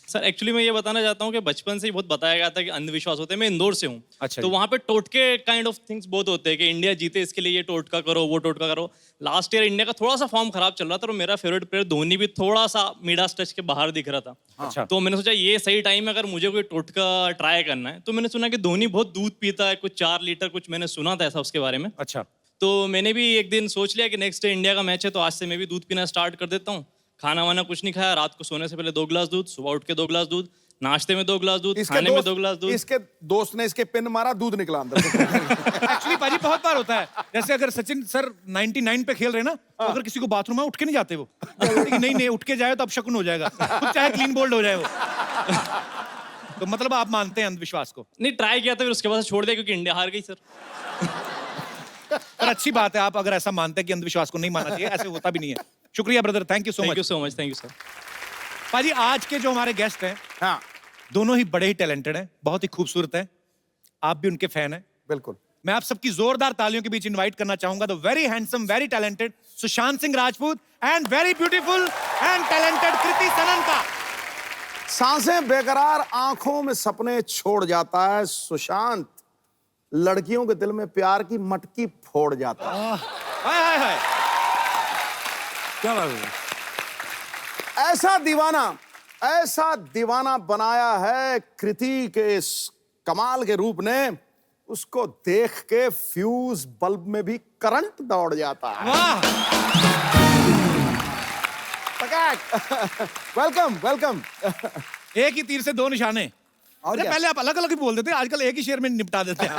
सर एक्चुअली मैं ये बताना चाहता हूँ कि बचपन से ही बहुत बताया गया था कि अंधविश्वास होते हैं। मैं इंदौर से हूँ, अच्छा तो जी। वहाँ पे टोटके काइंड ऑफ थिंग्स बहुत होते हैं कि इंडिया जीते इसके लिए ये टोटका करो, वो टोटका करो। लास्ट ईयर इंडिया का थोड़ा सा फॉर्म खराब चल रहा था और मेरा फेवरेट प्लेयर धोनी भी थोड़ा सा मिडास टच के बाहर दिख रहा था। अच्छा। तो मैंने सोचा ये सही टाइम है, अगर मुझे कोई टोटका ट्राई करना है। तो मैंने सुना कि धोनी बहुत दूध पीता है, कुछ 4 लीटर कुछ मैंने सुना था ऐसा उसके बारे में। अच्छा। तो मैंने भी एक दिन सोच लिया कि नेक्स्ट डे इंडिया का मैच है, तो आज से मैं भी दूध पीना स्टार्ट कर देता हूँ। खाना वाना कुछ नहीं खाया, रात को सोने से पहले 2 गिलास दूध, सुबह उठ के 2 गिलास दूध, नाश्ते में 2 गिलास दूध, खाने में 2 गिलास दूध। इसके दोस्त ने इसके पिन मारा, दूध निकला अंदर से। एक्चुअली पाजी बहुत बार होता है, जैसे अगर सचिन सर 99 पे खेल रहे हैं ना, तो अगर किसी को बाथरूम में उठ के नहीं जाते वो, कि नहीं उठ के जाए तो अब शकुन हो जाएगा, खुद चाहे क्लीन बोल्ड हो जाए वो। तो मतलब आप मानते हैं अंधविश्वास को? नहीं, ट्राई किया था, फिर उसके बाद से छोड़ दिया क्योंकि इंडिया हार गई सर। पर अच्छी बात है आप अगर ऐसा मानते हैं कि अंधविश्वास को नहीं मानना चाहिए, ऐसे होता भी नहीं है। शुक्रिया brother, thank you so thank you much. So much, thank you sir. पाजी आज के जो हमारे गेस्ट हैं हाँ, दोनों ही बड़े ही टैलेंटेड हैं, बहुत ही खूबसूरत हैं। आप भी उनके फैन हैं। बिल्कुल। मैं आप सबकी जोरदार तालियों के बीच इनवाइट करना चाहूंगा the very handsome, very talented Sushant Singh Rajput and very beautiful and talented Kriti Sanon का। सांसें बेकरार, आंखों में सपने छोड़ जाता है सुशांत, लड़कियों के दिल में प्यार की मटकी फोड़ जाता है। हाय हाय हाय। क्या बात है? ऐसा दीवाना बनाया है कृति के इस कमाल के रूप ने, उसको देख के फ्यूज बल्ब में भी करंट दौड़ जाता है। वाह। Welcome welcome. एक ही तीर से 2 निशाने। और अरे क्या? पहले आप अलग अलग ही बोल देते हैं, आजकल एक ही शेर में निपटा देते हैं।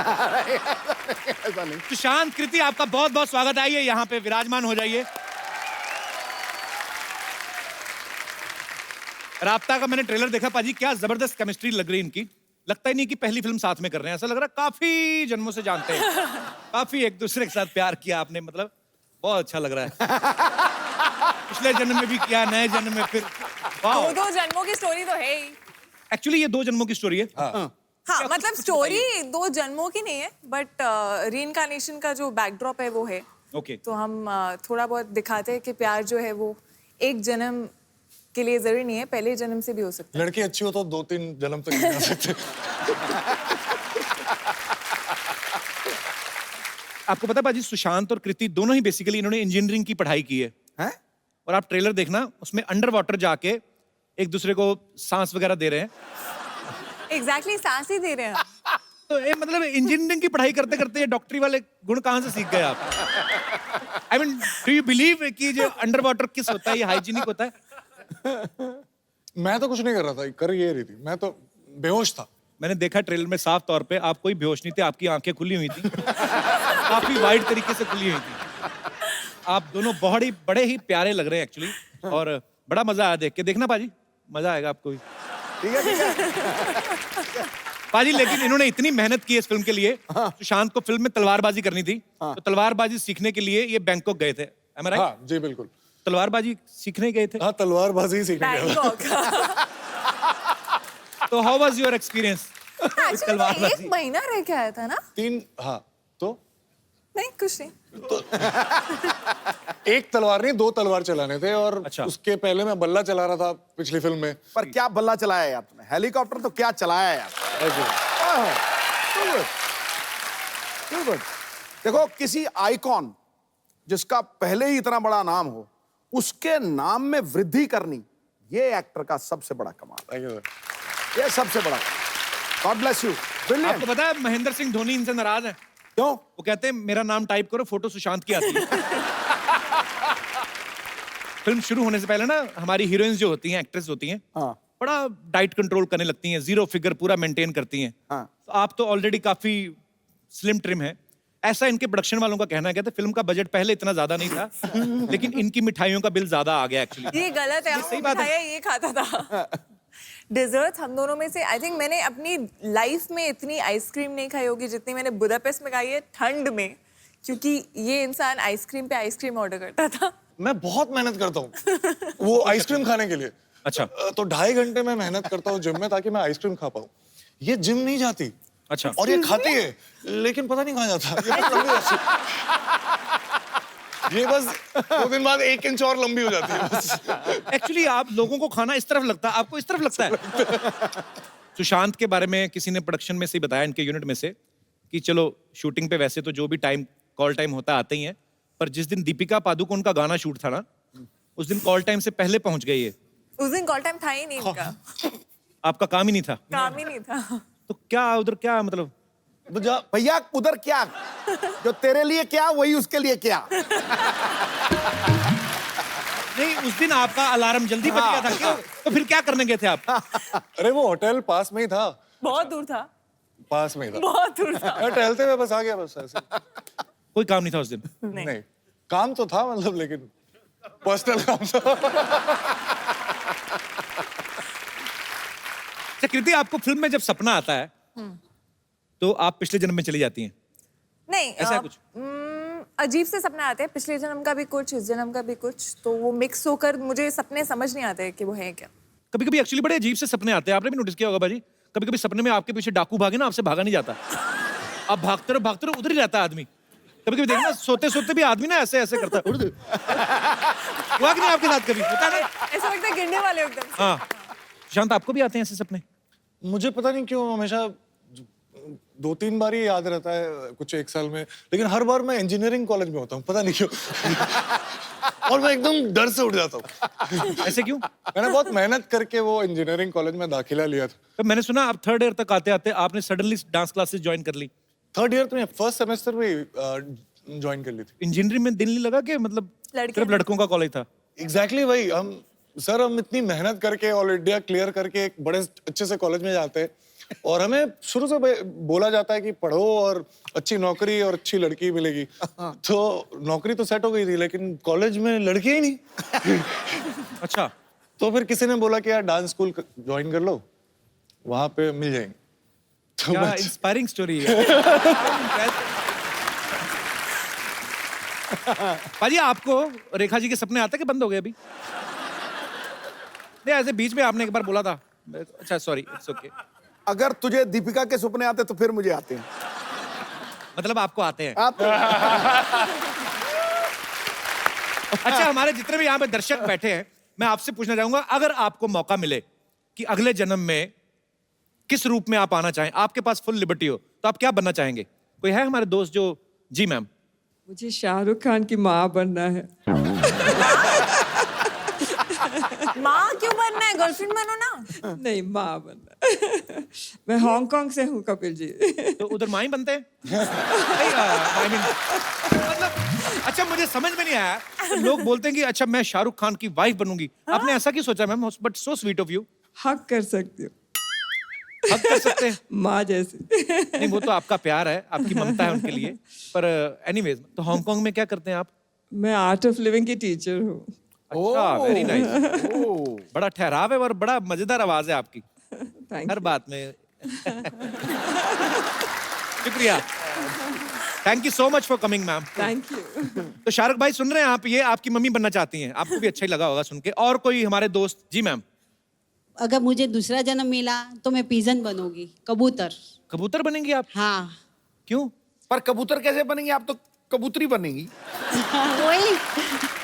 ऐसा नहीं। सुशांत कृति आपका बहुत बहुत स्वागत है, आइए यहाँ पे विराजमान हो जाइए। राब्ता का मैंने ट्रेलर देखा पाजी, क्या जबरदस्त केमिस्ट्री लग रही है इनकी। लगता ही नहीं कि पहली फिल्म साथ में कर रहे हैं, ऐसा लग रहा है काफी जन्मों से जानते हैं, काफी एक दूसरे के साथ प्यार किया आपने, मतलब बहुत अच्छा लग रहा है। पिछले जन्म में भी किया, नए जन्म में फिर। वाह। 2 जन्मों की स्टोरी तो है ही। एक्चुअली ये 2 जन्मों की स्टोरी है। हाँ, मतलब स्टोरी 2 जन्मों की नहीं है, बट रीइंकार्नेशन का जो बैकड्रॉप है वो है। ओके। तो हम थोड़ा बहुत दिखाते हैं कि प्यार जो है वो एक जन्म के लिए जरूरी नहीं है, पहले जन्म से भी हो सकता है। लड़की अच्छी हो तो 2-3 जन्म तक नहीं जा सकते। आपको पता है पाजी, सुशांत और कृति दोनों ही बेसिकली इन्होंने इंजीनियरिंग की पढ़ाई की है। हैं? और आप ट्रेलर देखना, उसमें अंडर वाटर जाके एक दूसरे को सांस वगैरह दे रहे हैं। एग्जैक्टली, सांस ही दे रहे हैं हम। तो ये मतलब इंजीनियरिंग की पढ़ाई करते करते ये डॉक्टरी वाले गुण कहाँ से सीख गए आप? I mean do you believe कि जो अंडर वाटर किस होता है ये हाइजीनिक होता है? मैं तो कुछ नहीं कर रहा था, कर ये रही थी, मैं तो बेहोश था। मैंने देखा ट्रेलर में साफ तौर पे, आप कोई बेहोश नहीं थे, आपकी आंखें खुली हुई थी, काफी वाइड तरीके से खुली हुई थी। आप दोनों बहुत ही बड़े ही प्यारे लग रहे हैं एक्चुअली, और बड़ा मजा आया देख के। देखना पाजी, मजा आएगा आपको भी। ठीक है, ठीक है। पाजी लेकिन इन्होंने इतनी मेहनत की इस फिल्म के लिए। सुशांत को फिल्म में तलवारबाजी करनी थी, तो तलवारबाजी सीखने के लिए ये बैंकॉक गए थे। Am I right? हाँ जी बिल्कुल। तलवारबाजी सीखने गए थे? हाँ, तलवारबाजी ही सीखने गया था। बैंकॉक। तो how was your experience? Actually, मैं 1 महीना रह के आया था ना? 3, हाँ, तो नहीं, कुछ नहीं। एक तलवार नहीं, 2 तलवार चलाने थे और अच्छा। उसके पहले मैं बल्ला चला रहा था पिछली फिल्म में। पर क्या बल्ला चलाया है आपने? हेलीकॉप्टर तो क्या चलाया है आपने? Too good. देखो, किसी आइकॉन जिसका पहले ही इतना बड़ा नाम हो, उसके नाम में वृद्धि करनी, ये एक्टर का सबसे बड़ा कमाल Thank you, sir. है। ये सबसे बड़ा। God bless you. आपको पता है महेंद्र सिंह धोनी इनसे नाराज है? क्यों? वो कहते हैं मेरा नाम टाइप करो, फोटो सुशांत की आती है। फिल्म शुरू होने से पहले ना हमारी हीरोइंस जो होती हैं, एक्ट्रेस होती हैं, हाँ बड़ा डाइट कंट्रोल करने लगती हैं, 0 फिगर पूरा मेंटेन करती हैं। हाँ। तो आप तो ऑलरेडी काफी स्लिम ट्रिम है, ऐसा इनके प्रोडक्शन वालों का कहना है। कहते फिल्म का बजट पहले इतना ज्यादा नहीं था, लेकिन इनकी मिठाइयों का बिल ज्यादा आ गया एक्चुअली। ये गलत है, सही बात है। मिठाइयाँ ये खाता था। डिजर्ट्स हम दोनों में से आई थिंक मैंने अपनी लाइफ में इतनी आइसक्रीम नहीं खाई होगी जितनी मैंने बुदापेस्ट में खाई है ठंड में, क्योंकि ये इंसान आइसक्रीम पे आइसक्रीम ऑर्डर करता था। मैं बहुत मेहनत करता हूँ वो आइसक्रीम खाने के लिए। अच्छा। तो 2.5 घंटे में मेहनत करता हूँ जिम में ताकि मैं आइसक्रीम खा पाऊँ। ये जिम नहीं जाती। अच्छा। और ये खाती है, लेकिन पता नहीं कहाँ जाता। ये तो लंबी होती है। ये बस 2 दिन बाद 1 इंच और लंबी हो जाती है बस। एक्चुअली आप लोगों को खाना इस तरफ लगता है, आपको इस तरफ लगता है। सुशांत के बारे में किसी ने प्रोडक्शन में से ही बताया, इनके यूनिट में से, कि चलो शूटिंग पे वैसे तो जो भी टाइम कॉल टाइम होता आते ही है, पर जिस दिन दीपिका पादुकोण का गाना शूट था ना, उस दिन कॉल टाइम से पहले पहुंच गई है। उस दिन कॉल टाइम था ही नहीं इनका, आपका काम ही नहीं था? काम ही नहीं था। तो क्या उधर क्या मतलब? भैया उधर क्या, जो तेरे लिए क्या वही उसके लिए क्या। नहीं, उस दिन आपका अलार्म जल्दी बज गया था क्यों? तो फिर क्या करने गए थे आप? अरे वो होटल पास में ही था। बहुत दूर था। पास में ही था। बहुत दूर था। मैं टहलते हुए बस आ गया बस ऐसे। कोई काम नहीं था उस दिन? नहीं, काम तो था मतलब, लेकिन पर्सनल काम था। कृति, आपको फिल्म में जब सपना आता है तो आप पिछले जन्म में चली जाती हैं? नहीं, ऐसा कुछ? अजीब से सपने आते हैं, पिछले जन्म का भी कुछ, इस जन्म का भी कुछ, तो वो मिक्स होकर मुझे सपने समझ नहीं आते कि वो है क्या। कभी कभी एक्चुअली बड़े अजीब से सपने आते हैं, आपने भी नोटिस किया होगा बाजी। कभी कभी सपने में आपके पीछे डाकू भागे ना, आपसे भागा नहीं जाता, आप भागते रहो उधर ही रहता है आदमी। कभी कभी देखना सोते सोते भी आदमी ना ऐसे ऐसे करता है। हुआ कि नहीं आपके साथ कभी? होता है ना? ऐसा लगता है गिरने वाले एकदम से। हाँ। शांत, आपको भी आते हैं ऐसे सपने? मुझे पता नहीं क्यों हमेशा 2-3 बार ही याद रहता है कुछ 1 साल में, लेकिन हर बार मैं इंजीनियरिंग कॉलेज में होता हूँ, पता नहीं क्यों। और मैं एकदम डर से उठ जाता हूँ। ऐसे क्यों? मैंने बहुत मेहनत करके वो इंजीनियरिंग कॉलेज में दाखिला लिया था। तो मैंने सुना आप 3rd ईयर तक आते आते आपने सडनली डांस क्लासेस ज्वाइन कर ली। 3rd ईयर तो मैं 1st सेमेस्टर में ज्वाइन कर ली थी। इंजीनियरिंग में दिल नहीं लगा कि मतलब सिर्फ लड़कों का कॉलेज था? एग्जैक्टली वही। हम इतनी मेहनत करके ऑल इंडिया क्लियर करके एक बड़े अच्छे से कॉलेज में जाते हैं, और हमें शुरू से बोला जाता है कि पढ़ो और अच्छी नौकरी और अच्छी लड़की मिलेगी। तो नौकरी तो सेट हो गई थी, लेकिन कॉलेज में लड़की ही नहीं। अच्छा। तो फिर किसी ने बोला कि यार डांस स्कूल ज्वाइन कर लो, वहां पे मिल जाएंगे। तो क्या इंस्पायरिंग स्टोरी है। पाजी, आपको रेखा जी के सपने आते कि बंद हो गए अभी? नहीं, ऐसे बीच में आपने एक बार बोला था। अच्छा सॉरी, इट्स ओके। अगर तुझे दीपिका के सपने आते तो फिर मुझे आते हैं। मतलब आपको आते हैं? आते हैं। अच्छा, हमारे जितने भी यहाँ पे दर्शक बैठे हैं, मैं आपसे पूछना चाहूंगा, अगर आपको मौका मिले कि अगले जन्म में किस रूप में आप आना चाहें, आपके पास फुल लिबर्टी हो, तो आप क्या बनना चाहेंगे? कोई है हमारे दोस्त जो? जी मैम। मुझे शाहरुख खान की माँ बनना है। माँ क्यों बनना है? गर्लफ्रेंड बनो ना। नहीं, माँ बनना। मैं हांगकांग से हूँ कपिल जी। तो उधर माँ ही बनते हैं? मतलब अच्छा, मुझे समझ में नहीं आया, तो लोग बोलते हैं कि अच्छा मैं शाहरुख खान की वाइफ बनूंगी। आपने ऐसा क्यों सोचा ma'am? But so sweet of you. हक कर सकती हूँ। हक कर सकते हैं? माँ जैसी। नहीं, वो तो आपका प्यार है, आपकी ममता है उनके लिए। पर एनीवेज, तो हांगकांग में क्या करते हैं आप? मैं आर्ट ऑफ लिविंग की टीचर हूँ। अच्छा, वेरी नाइस। बड़ा ठहराव है और बड़ा मजेदार आवाज है आपकी हर बात में। शुक्रिया। Thank you so much for coming ma'am. Thank you. तो शाहरुख भाई सुन रहे हैं आप, ये आपकी मम्मी बनना चाहती हैं, आपको भी अच्छा ही लगा होगा सुन के। और कोई हमारे दोस्त? जी मैम। अगर मुझे दूसरा जन्म मिला तो मैं पिजन बनूंगी, कबूतर। कबूतर बनेंगी आप? हाँ। क्यों? पर कबूतर कैसे बनेंगी? आप तो कबूतरी बनेंगी। वही।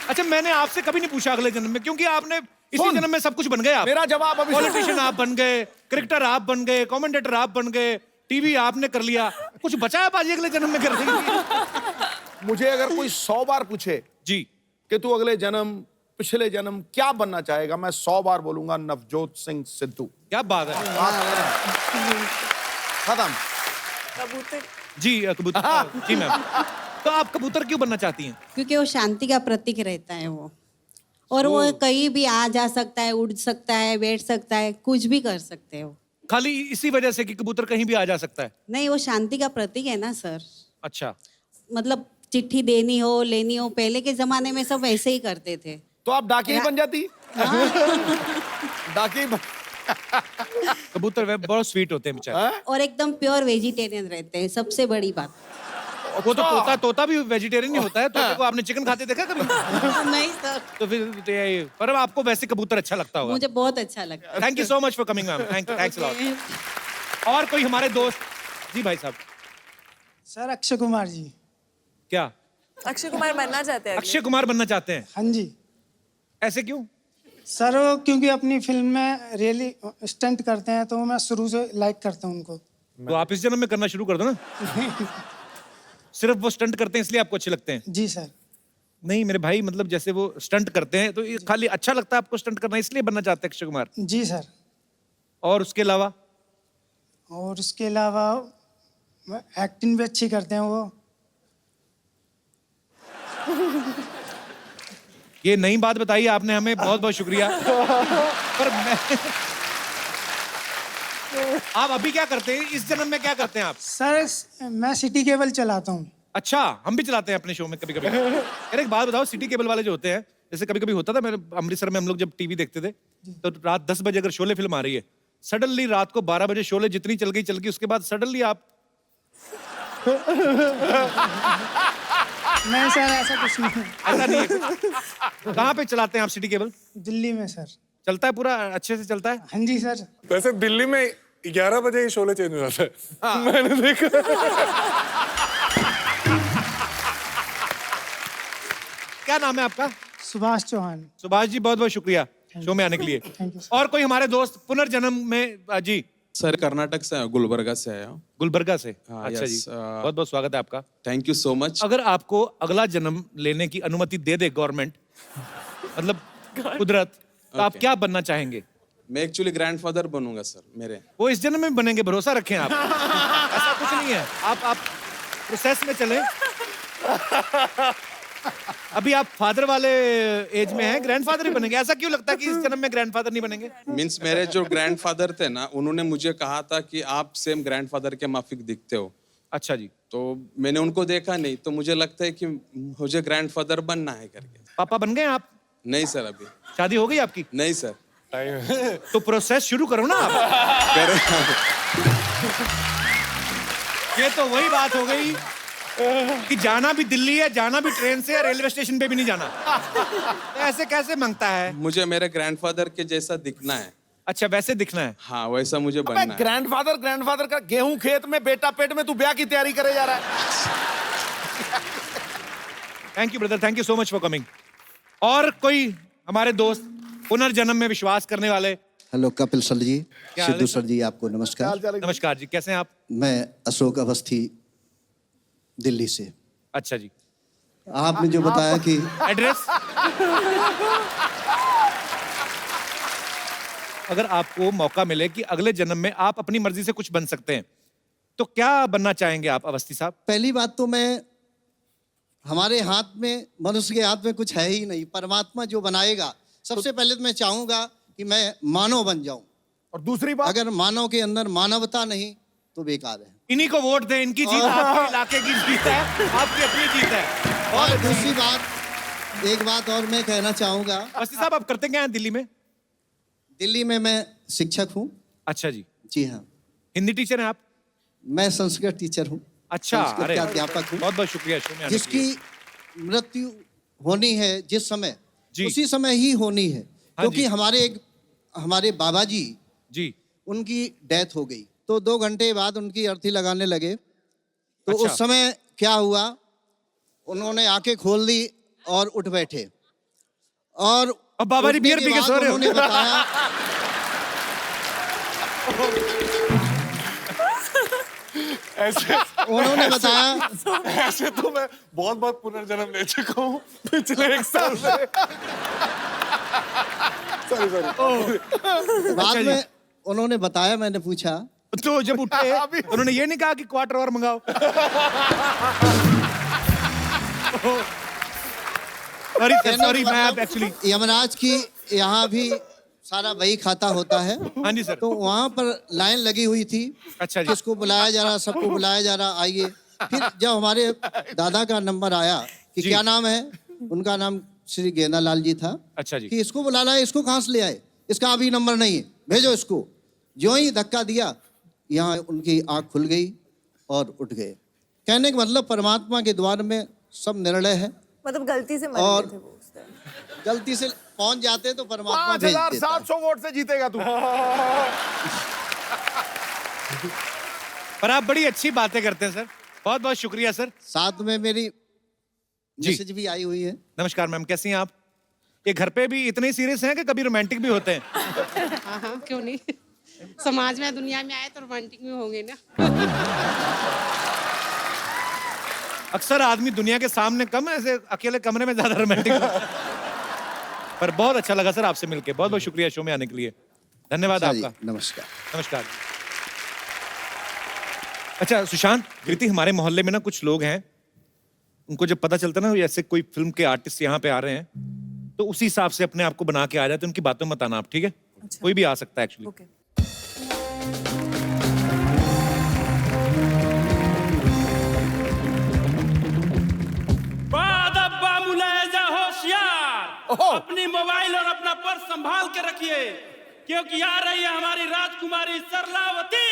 अच्छा, मैंने आपसे कभी नहीं पूछा अगले जन्म में, क्योंकि आपने इसी जन्म में सब कुछ बन गए आप। मेरा जवाब अभी पॉलिटिशियन आप बन गए, क्रिकेटर आप बन गए, कमेंटेटर आप बन गए, टीवी आपने कर लिया, कुछ बचा है बाजी अगले जन्म में करने के लिए? मुझे अगर कोई 100 बार पूछे जी कि तू अगले जन्म, पिछले जन्म क्या बनना चाहेगा, मैं 100 बार बोलूंगा नवजोत सिंह सिद्धू। क्या बात है। खत्म। कबूतर। जी कबूतर। जी मैम। तो आप कबूतर क्यों बनना चाहती हैं? क्योंकि वो शांति का प्रतीक रहता है वो, और वो कहीं भी आ जा सकता है, उड़ सकता है, बैठ सकता है, कुछ भी कर सकते हैं वो। खाली इसी वजह से कि कबूतर कहीं भी आ जा सकता है? नहीं, वो शांति का प्रतीक है ना सर। अच्छा। मतलब चिट्ठी देनी हो, लेनी हो, पहले के जमाने में सब ऐसे ही करते थे। तो आप डाकिया ही बन जाती। डाकिया ही कबूतर वे बहुत स्वीट होते हैं बेचारे। और एकदम प्योर वेजिटेरियन रहते हैं, सबसे बड़ी बात। वो तो तोता भी वेजिटेरियन ही होता है। तोते को आपने चिकन खाते देखा कभी? नहीं सर। तो फिर तो ये, पर अब आपको वैसे कबूतर अच्छा लगता होगा। मुझे बहुत अच्छा लगता है। Thank you so much for coming ma'am. Thanks a lot. और कोई हमारे दोस्त? जी भाई साहब। सर अक्षय कुमार जी। क्या अक्षय कुमार बनना चाहते हैं? अक्षय कुमार बनना चाहते हैं? हाँ जी। ऐसे क्यों? सर वो क्योंकि अपनी फिल्म में रियली स्टंट करते हैं, तो मैं शुरू से लाइक करता हूँ उनको। तो आप इस जन्म में करना शुरू कर दो ना। सिर्फ वो स्टंट करते हैं इसलिए आपको अच्छे लगते हैं? जी सर। नहीं मेरे भाई, मतलब जैसे वो स्टंट करते हैं तो ये खाली अच्छा लगता है आपको स्टंट करना, इसलिए बनना चाहते हैं अक्षय कुमार? जी सर। और उसके अलावा? और उसके अलावा एक्टिंग भी अच्छी करते हैं वो। ये नई बात बताई आपने हमें, बहुत बहुत शुक्रिया। पर आप अभी क्या करते हैं? इस जन्म में क्या करते हैं आप? सर मैं सिटी केबल चलाता हूँ। अच्छा, हम भी चलाते हैं अपने शो में कभी कभी। यार एक बात बताओ, सिटी केबल वाले जो होते हैं, जैसे कभी कभी होता था मेरे अमृतसर में, हम लोग जब टीवी देखते थे तो रात 10 बजे अगर शोले फिल्म आ रही है, सडनली रात को 12 बजे शोले जितनी चल गई, उसके बाद सडनली आप नहीं सर, ऐसा कुछ नहीं। ऐसा नहीं है। कहाँ पे चलाते हैं आप सिटी केबल? दिल्ली में सर। चलता है पूरा अच्छे से चलता है? हाँ जी सर। वैसे दिल्ली में 11 बजे ही शोले चेंज हो जाता है। मैंने देखा। क्या नाम है आपका? सुभाष चौहान। सुभाष जी, बहुत बहुत शुक्रिया शो में आने के लिए। Thank you. और कोई हमारे दोस्त पुनर्जन्म में? जी सर कर्नाटक से गुलबर्गा से आया हूँ। गुलबर्गा से? हाँ, अच्छा yes, जी, बहुत बहुत स्वागत है आपका। Thank you so much. अगर आपको अगला जन्म लेने की अनुमति दे दे गवर्नमेंट, मतलब कुदरत, तो आप क्या बनना चाहेंगे? मैं एक्चुअली ग्रैंडफादर बनूंगा सर मेरे। वो इस जन्म में बनेंगे, भरोसा रखें आप। ऐसा कुछ नहीं है, आप प्रोसेस में चलें। अभी आप फादर वाले एज में हैं, ग्रैंडफादर ही बनेंगे। ऐसा क्यों लगता है कि इस जन्म में ग्रैंडफादर नहीं बनेंगे? मीन्स मेरे जो ग्रैंडफादर थे ना, उन्होंने मुझे कहा था कि आप सेम ग्रैंडफादर के माफिक दिखते हो। अच्छा जी। तो मैंने उनको देखा नहीं, तो मुझे लगता है कि मुझे ग्रैंडफादर बनना है करके। पापा बन गए आप? नहीं सर, अभी शादी हो गई आपकी? नहीं सर। तो प्रोसेस शुरू करो ना आप। ये तो वही बात हो गई कि जाना भी दिल्ली है, जाना भी ट्रेन से, रेलवे स्टेशन पे भी नहीं जाना। तो ऐसे कैसे मांगता है? मुझे मेरे ग्रैंडफादर के जैसा दिखना है। अच्छा, वैसे दिखना है? हाँ, वैसा मुझे बनना है। ग्रैंडफादर का गेहूं खेत में, बेटा पेट में, तू ब्याह की तैयारी करे जा रहा है। Thank you brother, thank you so much for coming. और कोई हमारे दोस्त पुनर्जन्म में विश्वास करने वाले? हेलो कपिल सर जी, क्या हाल है सिद्धू सर जी, आपको नमस्कार। नमस्कार जी, कैसे हैं आप? मैं अशोक अवस्थी, दिल्ली से। अच्छा जी। आपने जो बताया कि एड्रेस? अगर आपको मौका मिले कि अगले जन्म में आप अपनी मर्जी से कुछ बन सकते हैं, तो क्या बनना चाहेंगे आप अवस्थी साहब? पहली बात तो मैं, हमारे हाथ में, मनुष्य के हाथ में कुछ है ही नहीं, परमात्मा जो बनाएगा। सबसे पहले तो मैं चाहूंगा कि मैं मानव बन जाऊं। और दूसरी बात, अगर मानव के अंदर मानवता नहीं तो बेकार है। इन्हीं को वोट दें, इनकी जीत आपके इलाके की जीत है, आपकी अपनी जीत है। और दूसरी बात, एक बात और मैं कहना चाहूंगा। अवस्थी साहब, आप करते क्या हैं दिल्ली में? दिल्ली में मैं शिक्षक हूँ। अच्छा जी। जी हाँ। हिंदी टीचर हैं आप? मैं संस्कृत टीचर हूँ। अच्छा, संस्कृत अरे के अध्यापक हूँ। बहुत बहुत शुक्रिया शो में आने के जिसकी लिए। मृत्यु होनी है जिस समय, जी। उसी समय ही होनी है, हाँ क्योंकि जी। हमारे बाबा जी जी उनकी डेथ हो गई, तो 2 घंटे बाद उनकी अर्थी लगाने लगे, तो अच्छा। उस समय क्या हुआ, उन्होंने आंखें खोल दी और उठ बैठे, और अब बाबा जी उठने बियर के पी के बाद सो रहे हो। उन्होंने बताया ऐसे उन्होंने बताया ऐसे तो मैं बहुत बहुत पुनर्जन्म ले चुका हूँ पिछले 1 साल से। सॉरी बाद अच्छा जी। में उन्होंने बताया, मैंने पूछा तो जब उठे तो उन्होंने ये नहीं कहा कि क्वार्टर और मंगाओ। सॉरी मैं एक्चुअली यमराज की यहाँ भी सारा वही खाता होता है। हाँ जी सर। तो वहाँ पर लाइन लगी हुई थी। अच्छा जी। किसको बुलाया जा रहा, सबको बुलाया जा रहा, आइए। फिर जब हमारे दादा का नंबर आया कि जी। क्या नाम है, उनका नाम श्री गेंदालाल जी था। अच्छा जी। कि इसको बुलाना है, इसको कहाँ से ले आए, इसका अभी नंबर नहीं है, भेजो इसको। जो ही धक्का दिया, यहाँ उनकी आँख खुल गई और उठ गए। कहने का मतलब परमात्मा के द्वार में सब निर्णय है, मतलब गलती से मर और गए थे वो उस time। गलती से पहुंच जाते तो परमात्मा भेज देता है। 5,700 वोट से जीतेगा तू। पर आप बड़ी अच्छी बातें करते हैं सर, बहुत बहुत शुक्रिया सर। साथ में मेरी जी। मैसेज भी आई हुई है। नमस्कार मैम, कैसी हैं आप? ये घर पे भी इतने सीरियस हैं कि कभी रोमांटिक भी होते हैं? हाँ हाँ, क्यों नहीं। समाज में दुनिया में आए तो रोमांटिक में होंगे ना। अक्सर आदमी दुनिया के सामने कम, ऐसे अकेले कमरे में ज्यादा रोमांटिक होता है। पर बहुत अच्छा लगा सर आपसे मिलके, बहुत बहुत शुक्रिया शो में आने के लिए, धन्यवाद अच्छा जी, आपका। नमस्कार। नमस्कार। अच्छा सुशांत, कृति, हमारे मोहल्ले में ना कुछ लोग हैं, उनको जब पता चलता ना ऐसे कोई फिल्म के आर्टिस्ट यहाँ पे आ रहे हैं, तो उसी हिसाब से अपने आप को बना के आ जाते, उनकी बातों में मत आना आप, ठीक है? कोई भी आ सकता है एक्चुअली। होशियार, अपनी मोबाइल और अपना पर्स संभाल के रखिए, क्योंकि आ रही है हमारी राजकुमारी सरलावती।